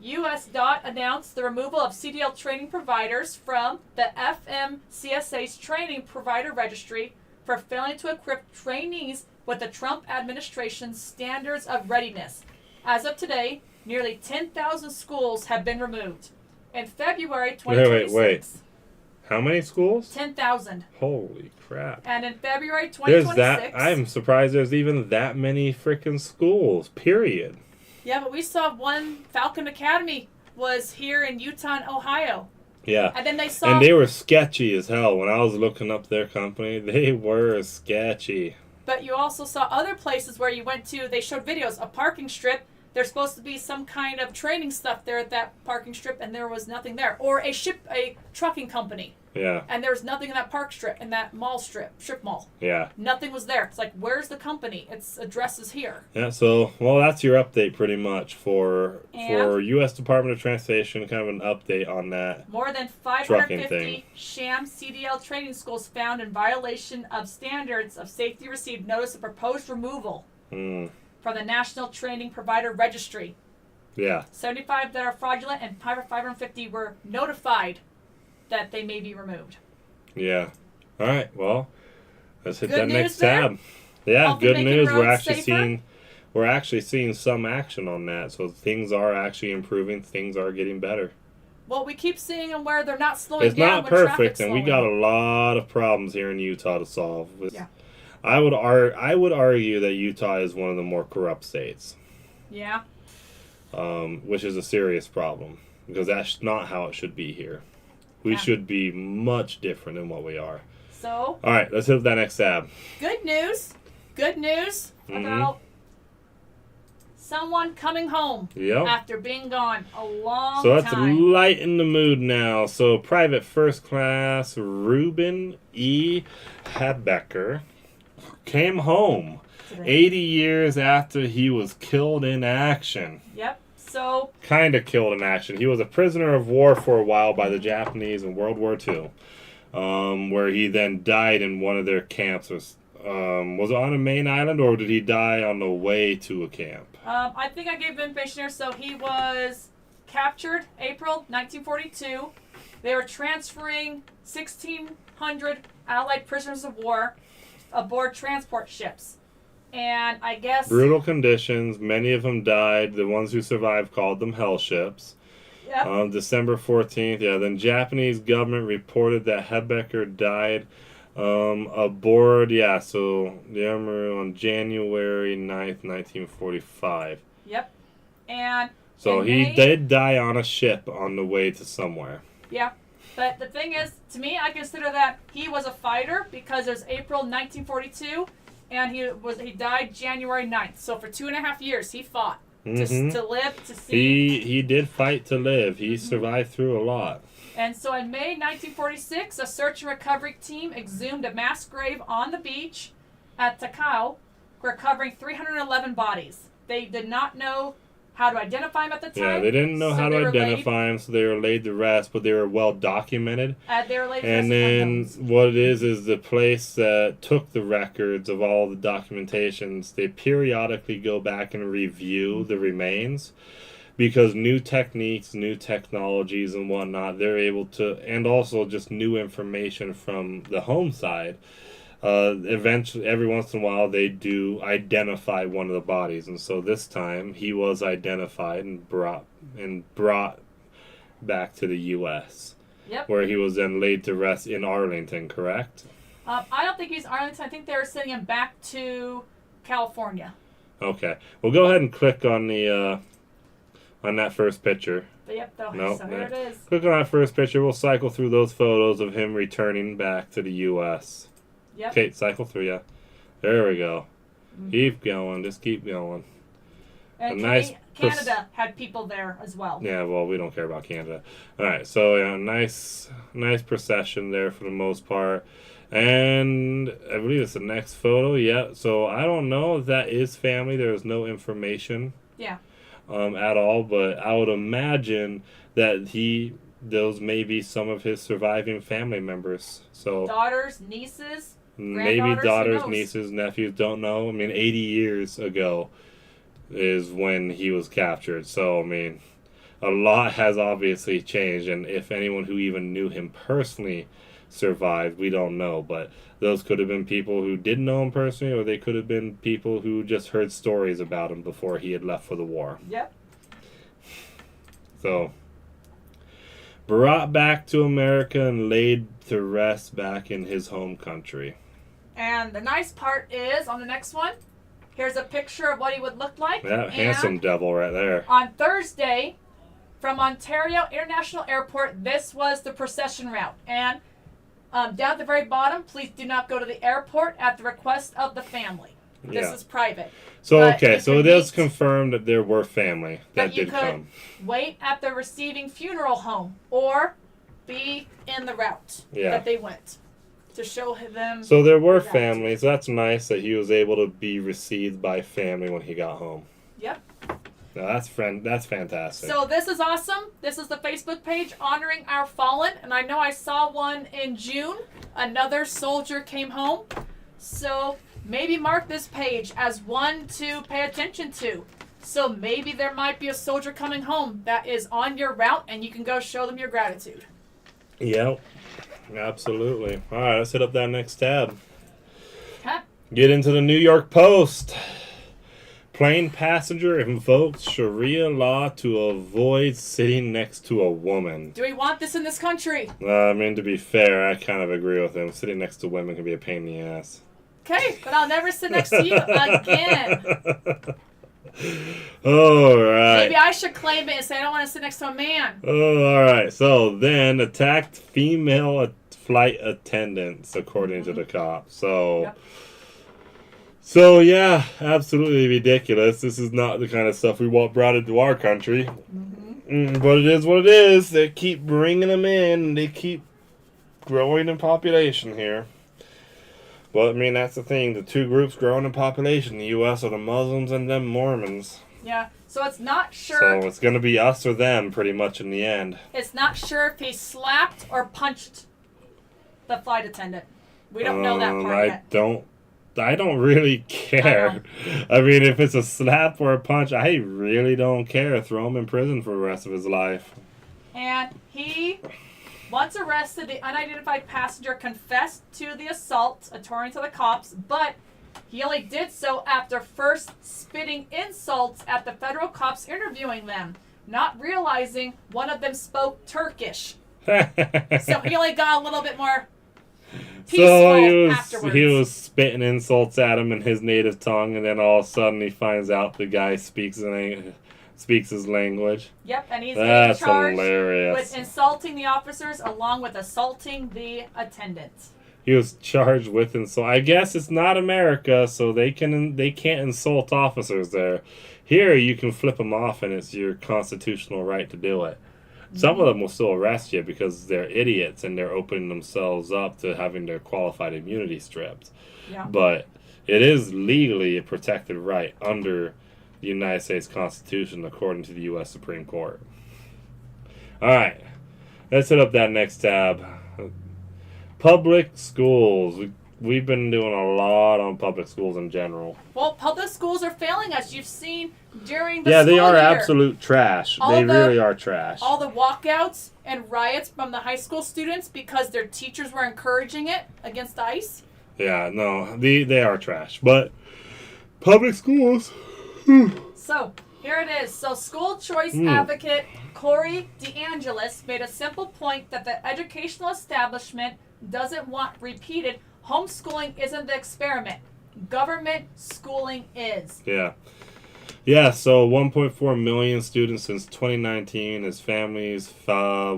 U.S. DOT announced the removal of CDL training providers from the FMCSA's training provider registry for failing to equip trainees with the Trump administration's standards of readiness. As of today, nearly 10,000 schools have been removed. In February 2026, Wait. How many schools? 10,000. Holy crap. And in February There's 2026, that. I'm surprised there's even that many freaking schools, period. yeah, but we saw one Falcon Academy was here in Utah and Ohio. Yeah. And then they saw And they were sketchy as hell. When I was looking up their company, they were sketchy. But you also saw other places where you went to, they showed videos, a parking strip. There's supposed to be some kind of training stuff there at that parking strip, and there was nothing there. Or a trucking company, Yeah. and there was nothing in that park strip, in that strip mall. Yeah. Nothing was there. It's like, where's the company? Its address is here. Yeah, so, well, that's your update pretty much for And? U.S. Department of Transportation, kind of an update on that. More than Trucking 550 thing. sham CDL training schools found in violation of standards of safety received notice of proposed removal Mm. from the National Training Provider Registry. Yeah. 75 that are fraudulent, and 550 were notified that they may be removed. Yeah. All right, well, let's hit Good that news next there? tab. Yeah, Hopefully good making news. roads safer? We're actually seeing some action on that. So things are actually improving. Things are getting better. Well, we keep seeing them where they're not slowing It's down not when perfect, traffic's and we slowing. got a lot of problems here in Utah to solve. Yeah. I would argue that Utah is one of the more corrupt states, Yeah. which is a serious problem because that's not how it should be here. We Yeah. should be much different than what we are. So, All right, let's hit that next tab. good news. Good news Mhm. about someone coming home Yep. after being gone a long So let's time. lighten the mood now. So Private First Class Reuben E. Habecker came home Today. 80 years after he was killed in action. Yep. So, Kind of killed in action. He was a prisoner of war for a while by the Japanese in World War II, where he then died in one of their camps. Was it on a main island, or did he die on the way to a camp? I think I gave the information here. So he was captured April 1942. They were transferring 1,600 Allied prisoners of war aboard transport ships. And I guess... Brutal conditions. Many of them died. The ones who survived called them hell ships. Yep. December 14th, yeah. Then Japanese government reported that Habecker died aboard, on January 9th, 1945. Yep. And... So and he they- did die on a ship on the way to somewhere. Yeah. But the thing is, to me, I consider that he was a fighter because it was April 1942, and he died January 9th. So for 2.5 years, he fought Mhm. to live, to see. He did fight to live. He survived through a lot. And so in May 1946, a search and recovery team exhumed a mass grave on the beach at Takao, recovering 311 bodies. They did not know how to identify them at the time. Yeah, they didn't know so how they to were identify them, so they were laid to rest, but they were well documented. They were laid to And rest then unknowns. what it is the place that took the records of all the documentations, they periodically go back and review the remains because new techniques, new technologies and whatnot, they're able to, and also just new information from the home side. Eventually, every once in a while, they do identify one of the bodies, and so this time he was identified and brought back to the U.S. Yep. Where he was then laid to rest in Arlington, correct? I don't think he's Arlington. I think they were sending him back to California. Okay. Well, go ahead and click on the on that first picture. But yep, though. Nope, So here it is. Click on that first picture. We'll cycle through those photos of him returning back to the U.S. Yep. Okay, cycle through, yeah. There we go. Mhm. Keep going. Just keep going. And A nice Canada had people there as well. Yeah, well, we don't care about Canada. All right, so yeah, nice procession there for the most part. And I believe it's the next photo. Yeah, so I don't know if that is family. There's no information. Yeah. At all, but I would imagine that those may be some of his surviving family members. So Daughters, nieces. maybe granddaughters, who daughters, knows? nieces, nephews, don't know. I mean, 80 years ago is when he was captured. So, I mean, a lot has obviously changed, and if anyone who even knew him personally survived, we don't know. But those could have been people who didn't know him personally, or they could have been people who just heard stories about him before he had left for the war. Yep. So, brought back to America and laid to rest back in his home country. And the nice part is, on the next one, here's a picture of what he would look like. That And handsome devil right there. on Thursday, from Ontario International Airport, this was the procession route. And down at the very bottom, please do not go to the airport at the request of the family. This Yeah. is private. So, But okay, you so could it is meet- confirmed that there were family that But you did could come. wait at the receiving funeral home or be in the route Yeah. that they went to show them. So there were Right. families. That's nice that he was able to be received by family when he got home. Yep. Now, that's fantastic. So this is awesome. This is the Facebook page honoring our fallen, and I know I saw one in June. Another soldier came home. So maybe mark this page as one to pay attention to. So maybe there might be a soldier coming home that is on your route, and you can go show them your gratitude. Yep, absolutely. All right, let's hit up that next tab. Okay. Get into the New York Post. Plane passenger invokes Sharia law to avoid sitting next to a woman. Do we want this in this country? I mean, to be fair, I kind of agree with him. Sitting next to women can be a pain in the ass. Okay, but I'll never sit next to you again. All right. Maybe I should claim it and say I don't want to sit next to a man. Oh, all right. So then attacked female flight attendants, according to the cops. So, Yep. so yeah, absolutely ridiculous. This is not the kind of stuff we want brought into our country. But it is what it is. They keep bringing them in, and they keep growing in population here. Well, I mean, that's the thing. The two groups growing in population, the U.S. are the Muslims and them Mormons. Yeah, so it's not sure. So it's going to be us or them pretty much in the end. It's not sure if he slapped or punched the flight attendant. We don't know that part I yet. I don't really care. I mean, if it's a slap or a punch, I really don't care. Throw him in prison for the rest of his life. And he, once arrested, the unidentified passenger confessed to the assault, according to the cops, but he only did so after first spitting insults at the federal cops interviewing them, not realizing one of them spoke Turkish. So he only got a little bit more peaceful So afterwards. he was spitting insults at him in his native tongue, and then all of a sudden he finds out the guy speaks his language. Yep, and he's That's charged hilarious. with insulting the officers along with assaulting the attendant. He was charged with insult. I guess it's not America, so they can't insult officers there. Here you can flip them off, and it's your constitutional right to do it. Some of them will still arrest you because they're idiots and they're opening themselves up to having their qualified immunity stripped. Yeah. But it is legally a protected right under the United States Constitution, according to the U.S. Supreme Court. All right, let's hit up that next tab. Public schools. We've been doing a lot on public schools in general. Well, public schools are failing us. You've seen during the Yeah, school they are year, absolute trash. They really are trash. all the walkouts and riots from the high school students because their teachers were encouraging it against ICE. Yeah, no, they are trash. But public schools. So here it is. So school choice advocate Corey DeAngelis made a simple point that the educational establishment doesn't want repeated. Homeschooling isn't the experiment. Government schooling is. Yeah. Yeah, so 1.4 million students since 2019 as families, failed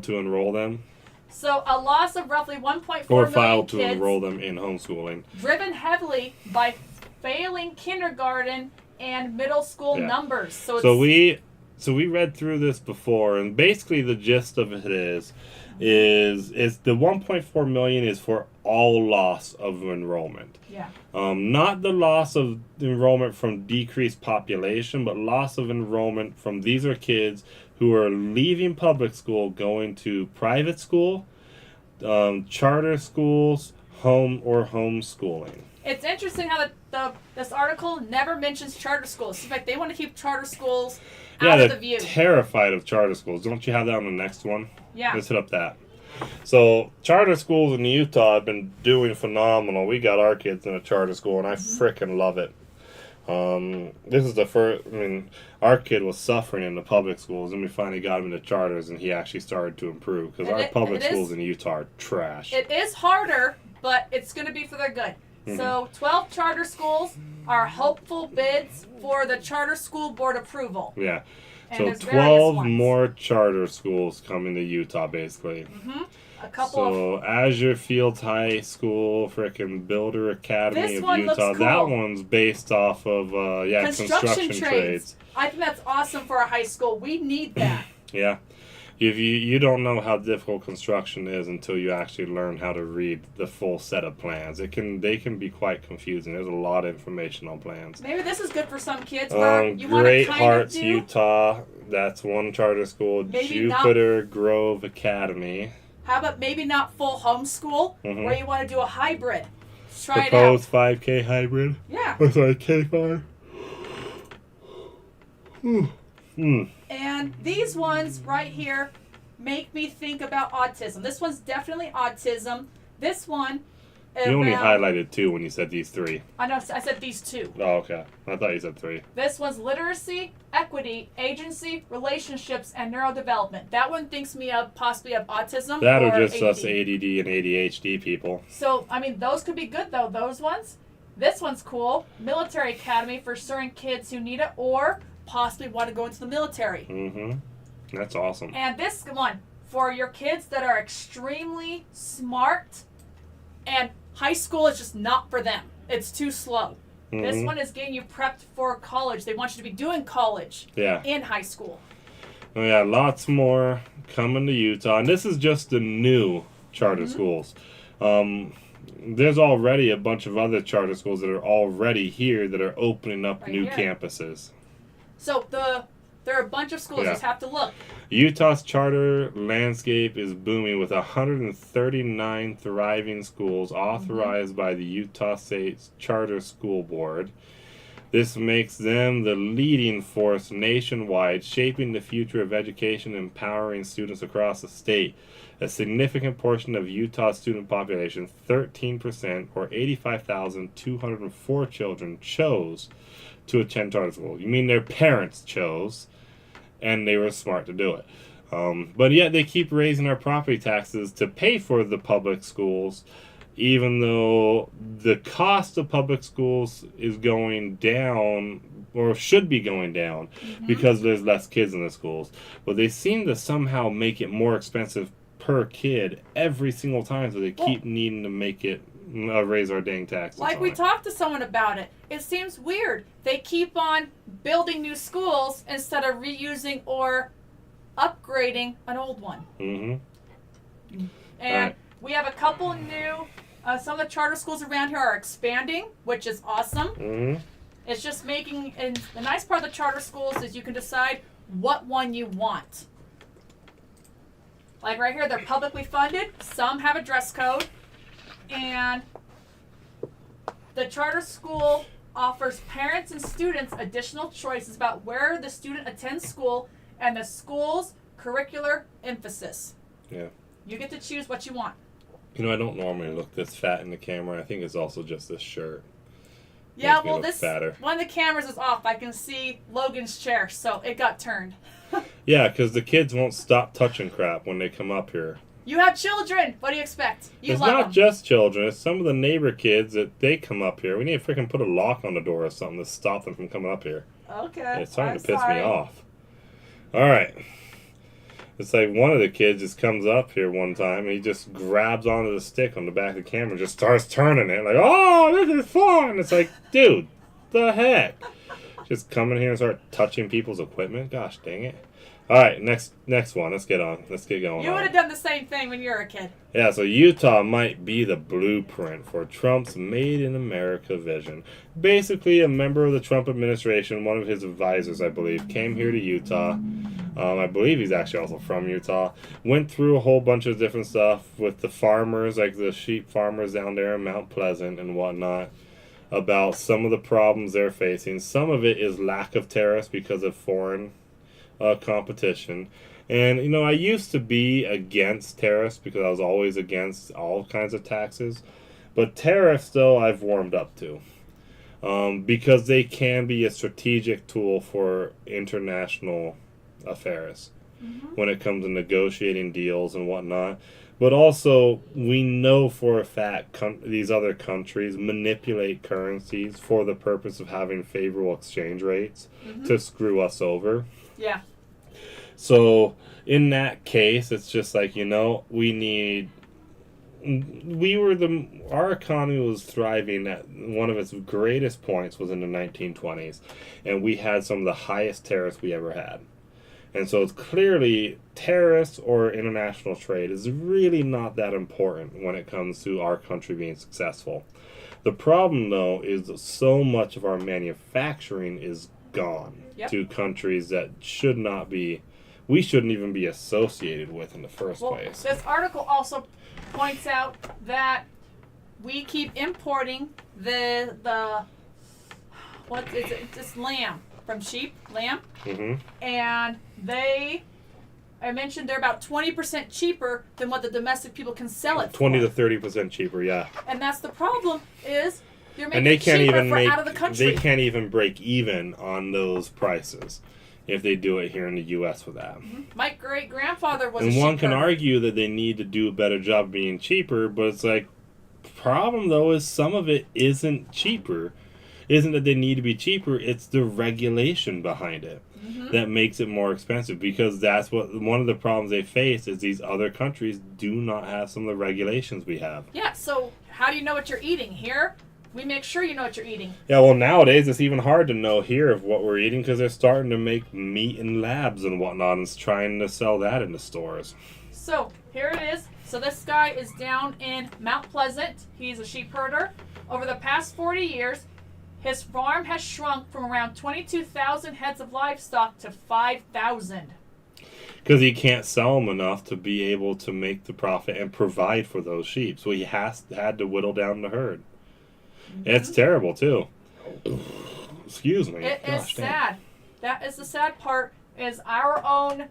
to enroll them. So a loss of roughly 1.4 Or million filed to kids, enroll them in homeschooling. driven heavily by failing kindergarten and middle school Yeah. numbers. So we read through this before, and basically the gist of it is the 1.4 million is for all loss of enrollment. yeah. Not the loss of enrollment from decreased population, but loss of enrollment from these are kids who are leaving public school, going to private school, charter schools, homeschooling. It's interesting how this article never mentions charter schools. In fact, they want to keep charter schools Yeah, out they're of the view. terrified of charter schools. Don't you have that on the next one? Yeah. Let's hit up that. So, charter schools in Utah have been doing phenomenal. We got our kids in a charter school, and I frickin' love it. This is the first, our kid was suffering in the public schools, and we finally got him into charters, and he actually started to improve, because our public schools in Utah are trash. It is harder, but it's going to be for their good. So 12 charter schools are hopeful bids for the charter school board approval. Yeah. And So there's various 12 ones. more charter schools coming to Utah, basically. A couple of So Azure Fields High School, frickin' Builder Academy This of one looks Utah. cool. That one's based off of construction trades. I think that's awesome for a high school. We need that. Yeah. If you don't know how difficult construction is until you actually learn how to read the full set of plans. They can be quite confusing. There's a lot of information on plans. Maybe this is good for some kids where you want to Great kind Hearts, of do Utah. That's one charter school. Maybe not- Jupiter Grove Academy. How about maybe not full homeschool, where you want to do a hybrid? Try Proposed it out. 5K hybrid. Yeah. Oh, sorry, K5. And these ones right here make me think about autism. This one's definitely autism. This one. You only around- highlighted two when you said these three. I know. I said these two. Oh, okay. I thought you said three. This one's literacy, equity, agency, relationships, and neurodevelopment. That one thinks me of possibly of autism. That or are just ADD. us ADD and ADHD people. So, those could be good, though, those ones. This one's cool. Military Academy for certain kids who need it or possibly want to go into the military. Mm-hmm. That's awesome. And this one, for your kids that are extremely smart and high school is just not for them. It's too slow. This one is getting you prepped for college. They want you to be doing college in high school. Oh, yeah, lots more coming to Utah. And this is just the new charter schools. There's already a bunch of other charter schools that are already here that are opening up Right new here. campuses. So there are a bunch of schools. You Yeah. just have to look. Utah's charter landscape is booming with 139 thriving schools authorized by the Utah State Charter School Board. This makes them the leading force nationwide, shaping the future of education and empowering students across the state. A significant portion of Utah's student population, 13%, or 85,204 children, chose to attend charter school. You mean their parents chose, and they were smart to do it. But yet they keep raising our property taxes to pay for the public schools, even though the cost of public schools is going down, or should be going down, because there's less kids in the schools. But they seem to somehow make it more expensive per kid every single time, so they keep needing to make it raise our dang taxes. Like on we it. talked to someone about it. It seems weird. They keep on building new schools instead of reusing or upgrading an old one. Mm-hmm. And Right. we have a couple new, some of the charter schools around here are expanding, which is awesome. Mm-hmm. It's just making, and the nice part of the charter schools is you can decide what one you want. Like right here, they're publicly funded. Some have a dress code. And the charter school offers parents and students additional choices about where the student attends school and the school's curricular emphasis. Yeah. You get to choose what you want. You know, I don't normally look this fat in the camera. I think it's also just this shirt. Yeah, Makes me well, look this fatter. one of the cameras is off. I can see Logan's chair, so it got turned. Yeah, because the kids won't stop touching crap when they come up here. You have children. What do you expect? You It's love not them. just children. It's some of the neighbor kids that they come up here. We need to freaking put a lock on the door or something to stop them from coming up here. Okay. It's starting I'm to piss sorry. me off. All right. It's like one of the kids just comes up here one time and he just grabs onto the stick on the back of the camera and just starts turning it. Like, oh, this is fun. It's like, dude, the heck? Just come in here and start touching people's equipment? Gosh dang it. All right, next one. Let's get on. Let's get going You on. would have done the same thing when you were a kid. Yeah, so Utah might be the blueprint for Trump's Made in America vision. Basically, a member of the Trump administration, one of his advisors, I believe, came here to Utah. I believe he's actually also from Utah. Went through a whole bunch of different stuff with the farmers, like the sheep farmers down there in Mount Pleasant and whatnot, about some of the problems they're facing. Some of it is lack of tariffs because of foreign competition. And, you know, I used to be against tariffs because I was always against all kinds of taxes. But tariffs, though, I've warmed up to. Because they can be a strategic tool for international affairs when it comes to negotiating deals and whatnot. But also, we know for a fact these other countries manipulate currencies for the purpose of having favorable exchange rates to screw us over. Yeah. So in that case, it's just like, you know, our economy was thriving at one of its greatest points was in the 1920s, and we had some of the highest tariffs we ever had. And so it's clearly tariffs or international trade is really not that important when it comes to our country being successful. The problem, though, is that so much of our manufacturing is gone to countries that we shouldn't even be associated with in the first place. This article also points out that we keep importing the what is it? This lamb from sheep, lamb, and I mentioned they're about 20% cheaper than what the domestic people can sell it 20 for. to 30% cheaper, yeah. And that's the problem is they're making And they can't cheaper even for out of the country. they can't even break even on those prices if they do it here in the U.S. with that. My great grandfather was. And a one sheep can herder. argue that they need to do a better job being cheaper, but it's like, problem though is some of it isn't cheaper. Isn't that they need to be cheaper, it's the regulation behind it that makes it more expensive, because that's what one of the problems they face is these other countries do not have some of the regulations we have. Yeah, so how do you know what you're eating? Here, we make sure you know what you're eating. Yeah, well, nowadays it's even hard to know here of what we're eating because they're starting to make meat in labs and whatnot and trying to sell that in the stores. So here it is. So this guy is down in Mount Pleasant. He's a sheep herder. Over the past 40 years, his farm has shrunk from around 22,000 heads of livestock to 5,000. Because he can't sell them enough to be able to make the profit and provide for those sheep. So he had to whittle down the herd. It's terrible, too. Excuse me. It is Gosh, dang. sad. That is the sad part, is our own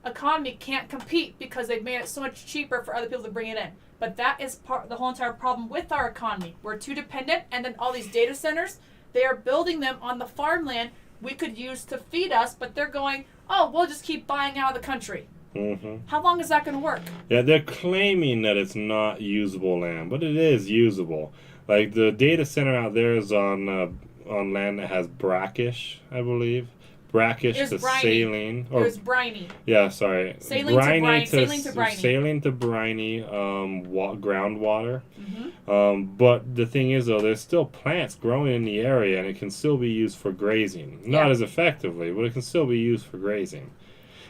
economy can't compete because they've made it so much cheaper for other people to bring it in. But that is the whole entire problem with our economy. We're too dependent, and then all these data centers, they are building them on the farmland we could use to feed us, but they're going, oh, we'll just keep buying out of the country. How long is that going to work? Yeah, they're claiming that it's not usable land, but it is usable. Like the data center out there is on land that has brackish, I believe. Brackish It to was briny. saline. It was briny. Yeah, sorry. Saline to briny. Saline to briny groundwater. But the thing is, though, there's still plants growing in the area, and it can still be used for grazing. Not as effectively, but it can still be used for grazing.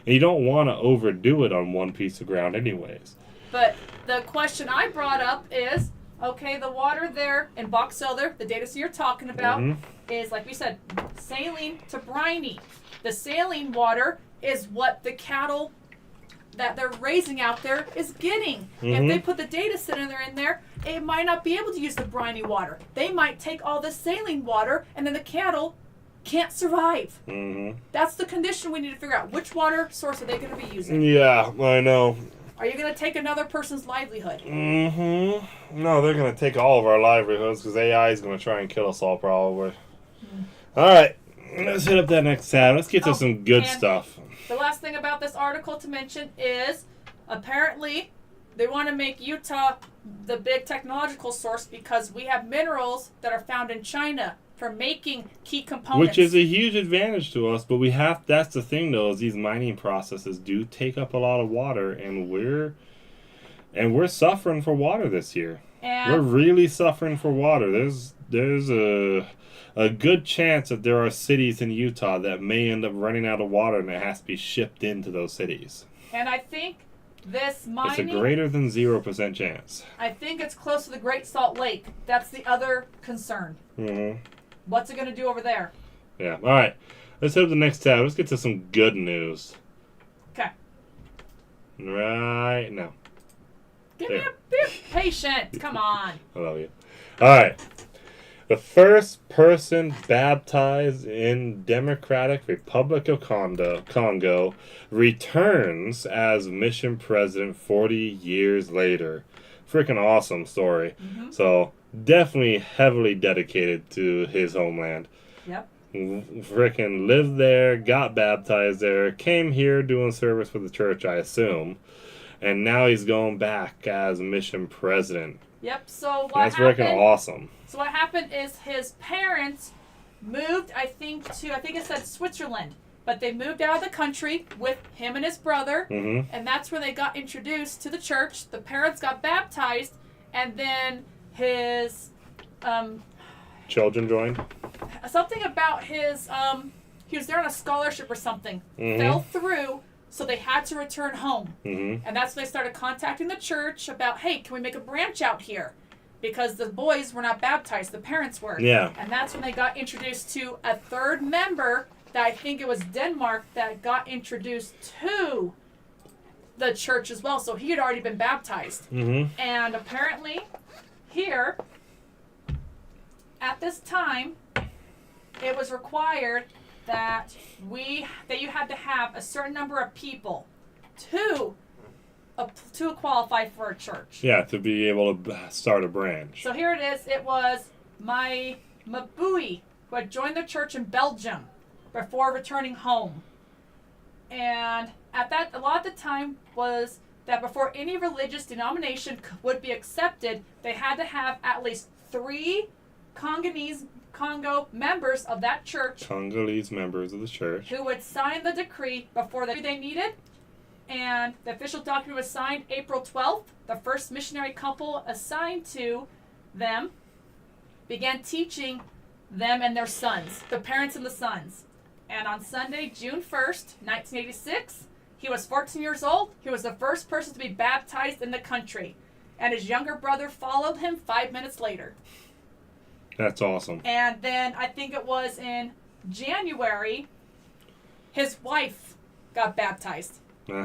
and you don't want to overdo it on one piece of ground anyways. But the question I brought up is, okay, the water there in Box Elder, the data you're talking about, is, like we said, saline to briny. The saline water is what the cattle that they're raising out there is getting. If they put the data center in there, it might not be able to use the briny water. They might take all the saline water, and then the cattle can't survive. That's the condition we need to figure out. Which water source are they going to be using? Yeah, I know. Are you going to take another person's livelihood? No, they're going to take all of our livelihoods because AI is going to try and kill us all probably. All right, let's hit up that next tab. Let's get to some good stuff. The last thing about this article to mention is apparently they want to make Utah the big technological source because we have minerals that are found in China for making key components. Which is a huge advantage to us, but we have, that's the thing though, is these mining processes do take up a lot of water, and we're suffering for water this year. And we're really suffering for water. There's a good chance that there are cities in Utah that may end up running out of water and it has to be shipped into those cities. And I think this mining... It's a greater than 0% chance. I think it's close to the Great Salt Lake. That's the other concern. What's it going to do over there? Yeah. All right. Let's hit up the next tab. Let's get to some good news. Okay. Right now. Give me a bit patience. Come on. I love you. All right. The first person baptized in Democratic Republic of Congo returns as mission president 40 years later. Freaking awesome story. So definitely heavily dedicated to his homeland. Yep. Freaking lived there, got baptized there, came here doing service for the church, I assume. And now he's going back as mission president. Yep. So That's freaking awesome. So what happened is his parents moved, I think it said Switzerland, but they moved out of the country with him and his brother, and that's where they got introduced to the church. The parents got baptized, and then his children joined. Something about his he was there on a scholarship or something, fell through, so they had to return home, and that's when they started contacting the church about, hey, can we make a branch out here? Because the boys were not baptized, the parents were. Yeah. And that's when they got introduced to a third member that I think it was Denmark that got introduced to the church as well. So he had already been baptized. And apparently here, at this time, it was required that you had to have a certain number of people to qualify for a church. Yeah, to be able to start a branch. So here it is. It was my Mabui who had joined the church in Belgium before returning home. And a lot of the time was that before any religious denomination would be accepted, they had to have at least 3 Congo members of that church. Congolese members of the church. Who would sign the decree before they needed. And the official document was signed April 12th. The first missionary couple assigned to them began teaching them and their sons, the parents and the sons. And on Sunday, June 1st, 1986, he was 14 years old. He was the first person to be baptized in the country. And his younger brother followed him 5 minutes later. That's awesome. And then I think it was in January, his wife got baptized.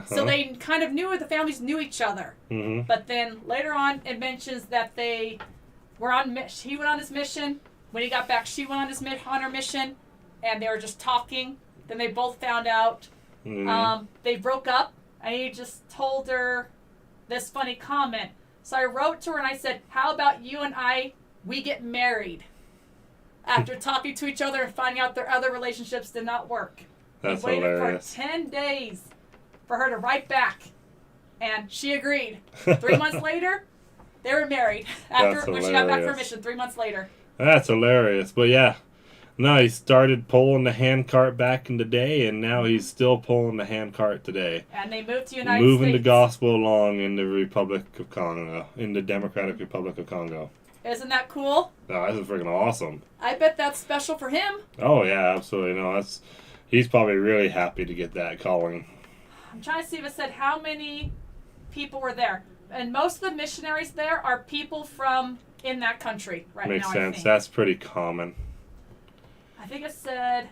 So they kind of the families knew each other. But then later on, it mentions that they were he went on his mission. When he got back, she went on her mission, and they were just talking. Then they both found out. They broke up, and he just told her this funny comment. So I wrote to her and I said, how about you and we get married? After talking to each other and finding out their other relationships did not work. That's he waited hilarious. for 10 days for her to write back, and she agreed. 3 months later, they were married. When she got back from mission, 3 months later. That's hilarious. But yeah, no, he started pulling the handcart back in the day, and now he's still pulling the handcart today. And they moved to the United Moving States. the gospel along in the Republic of Congo, in the Democratic Republic of Congo. Isn't that cool? No, this is freaking awesome. I bet that's special for him. Oh yeah, absolutely. No, he's probably really happy to get that calling. I'm trying to see if it said how many people were there. And most of the missionaries there are people from in that country right Makes now, sense. I think. That's pretty common. I think it said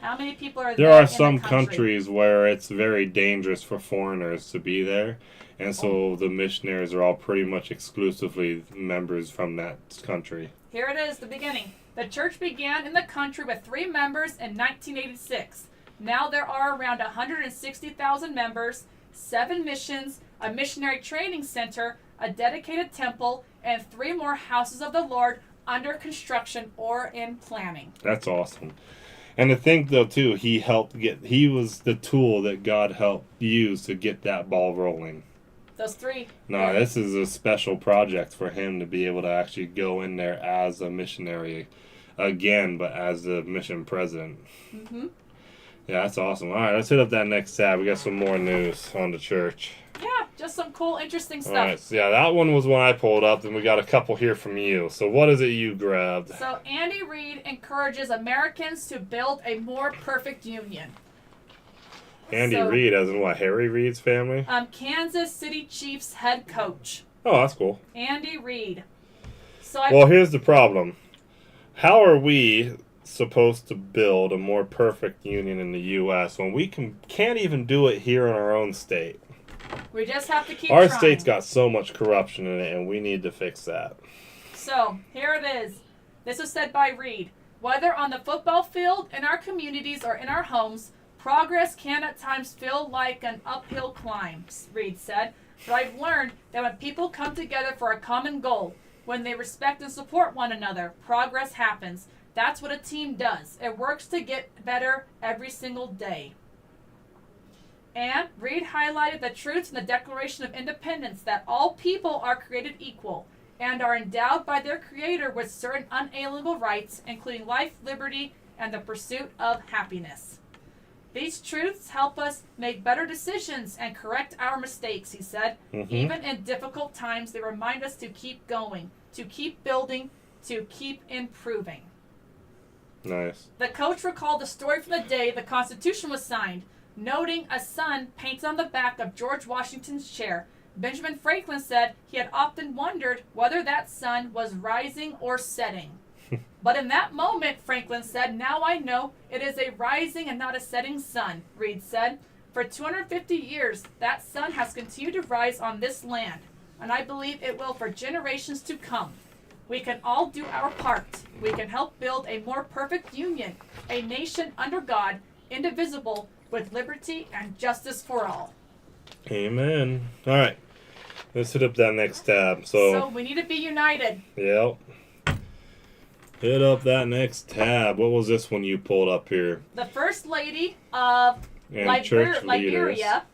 how many people are There there are in some the country. countries where it's very dangerous for foreigners to be there, and so Oh. the missionaries are all pretty much exclusively members from that country. Here it is, the beginning. The church began in the country with 3 members in 1986. Now there are around 160,000 members, 7 missions, a missionary training center, a dedicated temple, and 3 more houses of the Lord under construction or in planning. That's awesome. And to think though too, he was the tool that God helped use to get that ball rolling. Those 3. No, this is a special project for him to be able to actually go in there as a missionary again, but as the mission president. Mm-hmm. Yeah, that's awesome. All right, let's hit up that next tab. We got some more news on the church. Yeah, just some cool, interesting stuff. All right, so yeah, that one was one I pulled up, and we got a couple here from you. So what is it you grabbed? So Andy Reid encourages Americans to build a more perfect union. Andy So- Reid, as in what, Harry Reid's family? Kansas City Chiefs head coach, Oh, that's cool. Andy Reid. So Well, here's the problem. How are we supposed to build a more perfect union in the U.S. when we can't even do it here in our own state? we just have to keep Our trying. state's got so much corruption in it, and we need to fix that. So here it is. This was said by Reid. Whether on the football field, in our communities, or in our homes, progress can at times feel like an uphill climb, Reid said. But I've learned that when people come together for a common goal, when they respect and support one another, progress happens. That's what a team does. It works to get better every single day. And Reid highlighted the truths in the Declaration of Independence that all people are created equal and are endowed by their Creator with certain unalienable rights, including life, liberty, and the pursuit of happiness. These truths help us make better decisions and correct our mistakes, he said. Mhm. Even in difficult times, they remind us to keep going, to keep building, to keep improving. Nice. The coach recalled the story from the day the Constitution was signed, noting a sun painted on the back of George Washington's chair. Benjamin Franklin said he had often wondered whether that sun was rising or setting. But in that moment, Franklin said, now I know it is a rising and not a setting sun, Reid said. For 250 years, that sun has continued to rise on this land, and I believe it will for generations to come. We can all do our part. We can help build a more perfect union, a nation under God, indivisible, with liberty and justice for all. Amen. All right. Let's hit up that next tab. So we need to be united. Yep. Hit up that next tab. What was this one you pulled up here? The First Lady of And church leaders. Liberia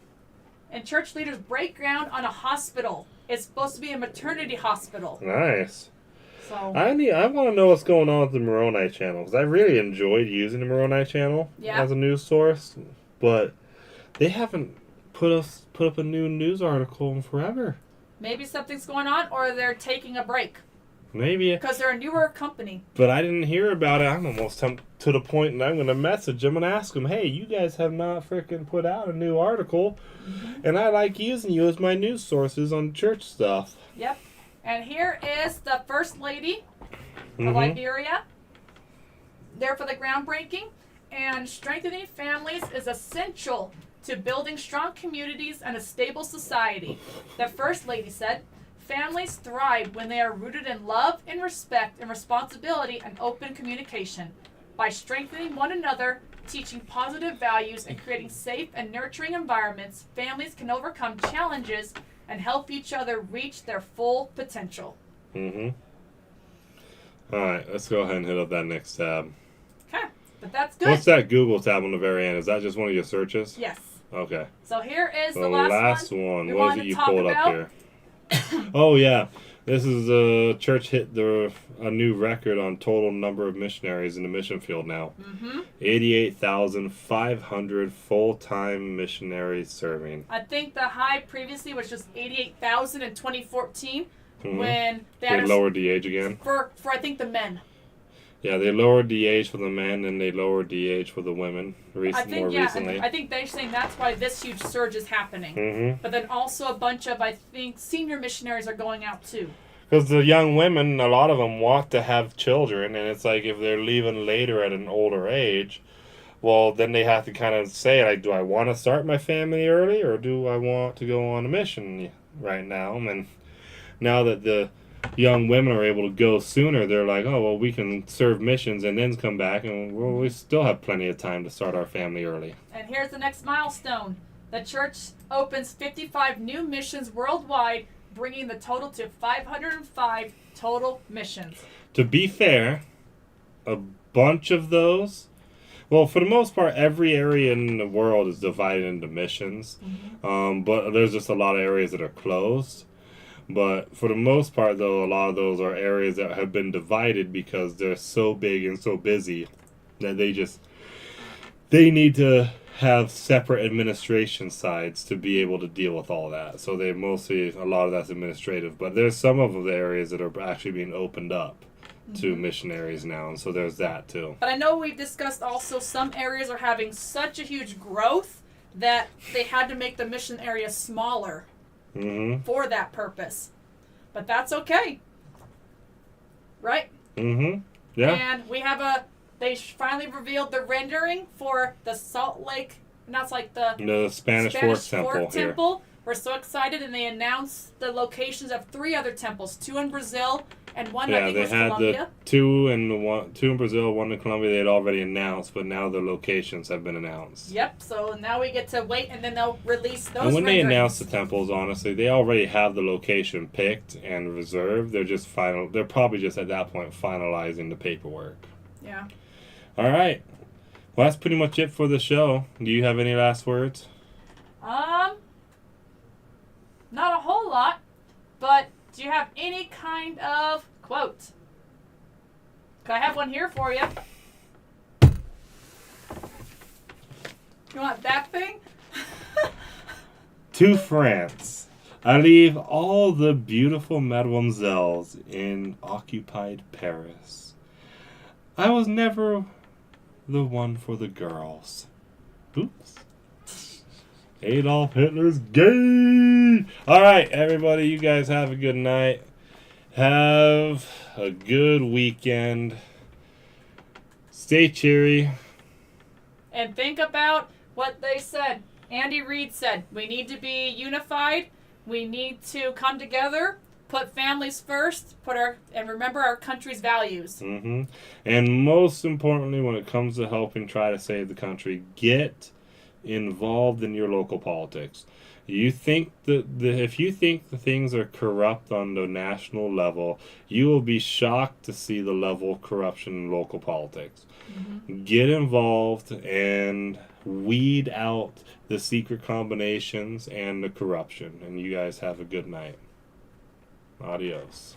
and church leaders break ground on a hospital. It's supposed to be a maternity hospital. Nice. So I want to know what's going on with the Moroni channel, because I really enjoyed using the Moroni channel Yeah. as a news source, but they haven't put up a new news article in forever. maybe something's going on, or they're taking a break Maybe, because they're a newer company. but I didn't hear about it. I'm almost to the point that I'm going to message them and ask them, hey, you guys have not freaking put out a new article, and I like using you as my news sources on church stuff. Yep. And here is the First Lady of Mhm. Liberia. There for the groundbreaking. And strengthening families is essential to building strong communities and a stable society. The First Lady said, families thrive when they are rooted in love and respect and responsibility and open communication. By strengthening one another, teaching positive values, and creating safe and nurturing environments, families can overcome challenges and help each other reach their full potential. All right, let's go ahead and hit up that next tab. Okay, but that's good. What's that Google tab on the very end? Is that just one of your searches? Yes. Okay. So here is The the last one. we What is wanted it to you talk pulled about. up here? Oh yeah, this is church hit a new record on total number of missionaries in the mission field now. 88,500 full-time missionaries serving. I think the high previously was just 88,000 in 2014 when they They had lowered the age again. for I think the men. Yeah, they lowered the age for the men and they lowered the age for the women more recently. I think they're saying that's why this huge surge is happening. Mm-hmm. But then also a bunch of, I think, senior missionaries are going out too. Because the young women, a lot of them want to have children, and it's like if they're leaving later at an older age, well, then they have to kind of say, like, do I want to start my family early or do I want to go on a mission right now? And now that the young women are able to go sooner, they're like, oh, well, we can serve missions and then come back, and well, we still have plenty of time to start our family early. And here's the next milestone. The church opens 55 new missions worldwide, bringing the total to 505 total missions. To be fair, a bunch of those, well, for the most part, every area in the world is divided into missions, but there's just a lot of areas that are closed. But for the most part, though, a lot of those are areas that have been divided because they're so big and so busy that they need to have separate administration sides to be able to deal with all that. So they mostly, a lot of that's administrative. But there's some of the areas that are actually being opened up to missionaries now, and so there's that too. But I know we've discussed also some areas are having such a huge growth that they had to make the mission area smaller for that purpose. But that's okay. Right? Yeah. And we have they finally revealed the rendering for the Salt Lake, and that's like the Spanish Fork Temple. We're so excited, and they announced the locations of 3 other temples, 2 in Brazil and 1 I think was Colombia. Yeah, they had the 2 in Brazil, 1 in Colombia. They had already announced, but now the locations have been announced. Yep. So now we get to wait, and then they'll release those. And when renderings. they announce the temples, honestly, they already have the location picked and reserved. They're just They're probably just at that point finalizing the paperwork. Yeah. All right. Well, that's pretty much it for the show. Do you have any last words? Not a whole lot, but do you have any kind of quote? I have one here for you. You want that thing? To France, I leave all the beautiful mademoiselles in occupied Paris. I was never the one for the girls. Oops. Adolf Hitler's gay! Alright, everybody, you guys have a good night. Have a good weekend. Stay cheery. And think about what they said. Andy Reid said, we need to be unified. We need to come together, put families first, and remember our country's values. And most importantly, when it comes to helping try to save the country, get involved in your local politics. You think if you think the things are corrupt on the national level, you will be shocked to see the level of corruption in local politics. Get involved and weed out the secret combinations and the corruption. And you guys have a good night. Adios.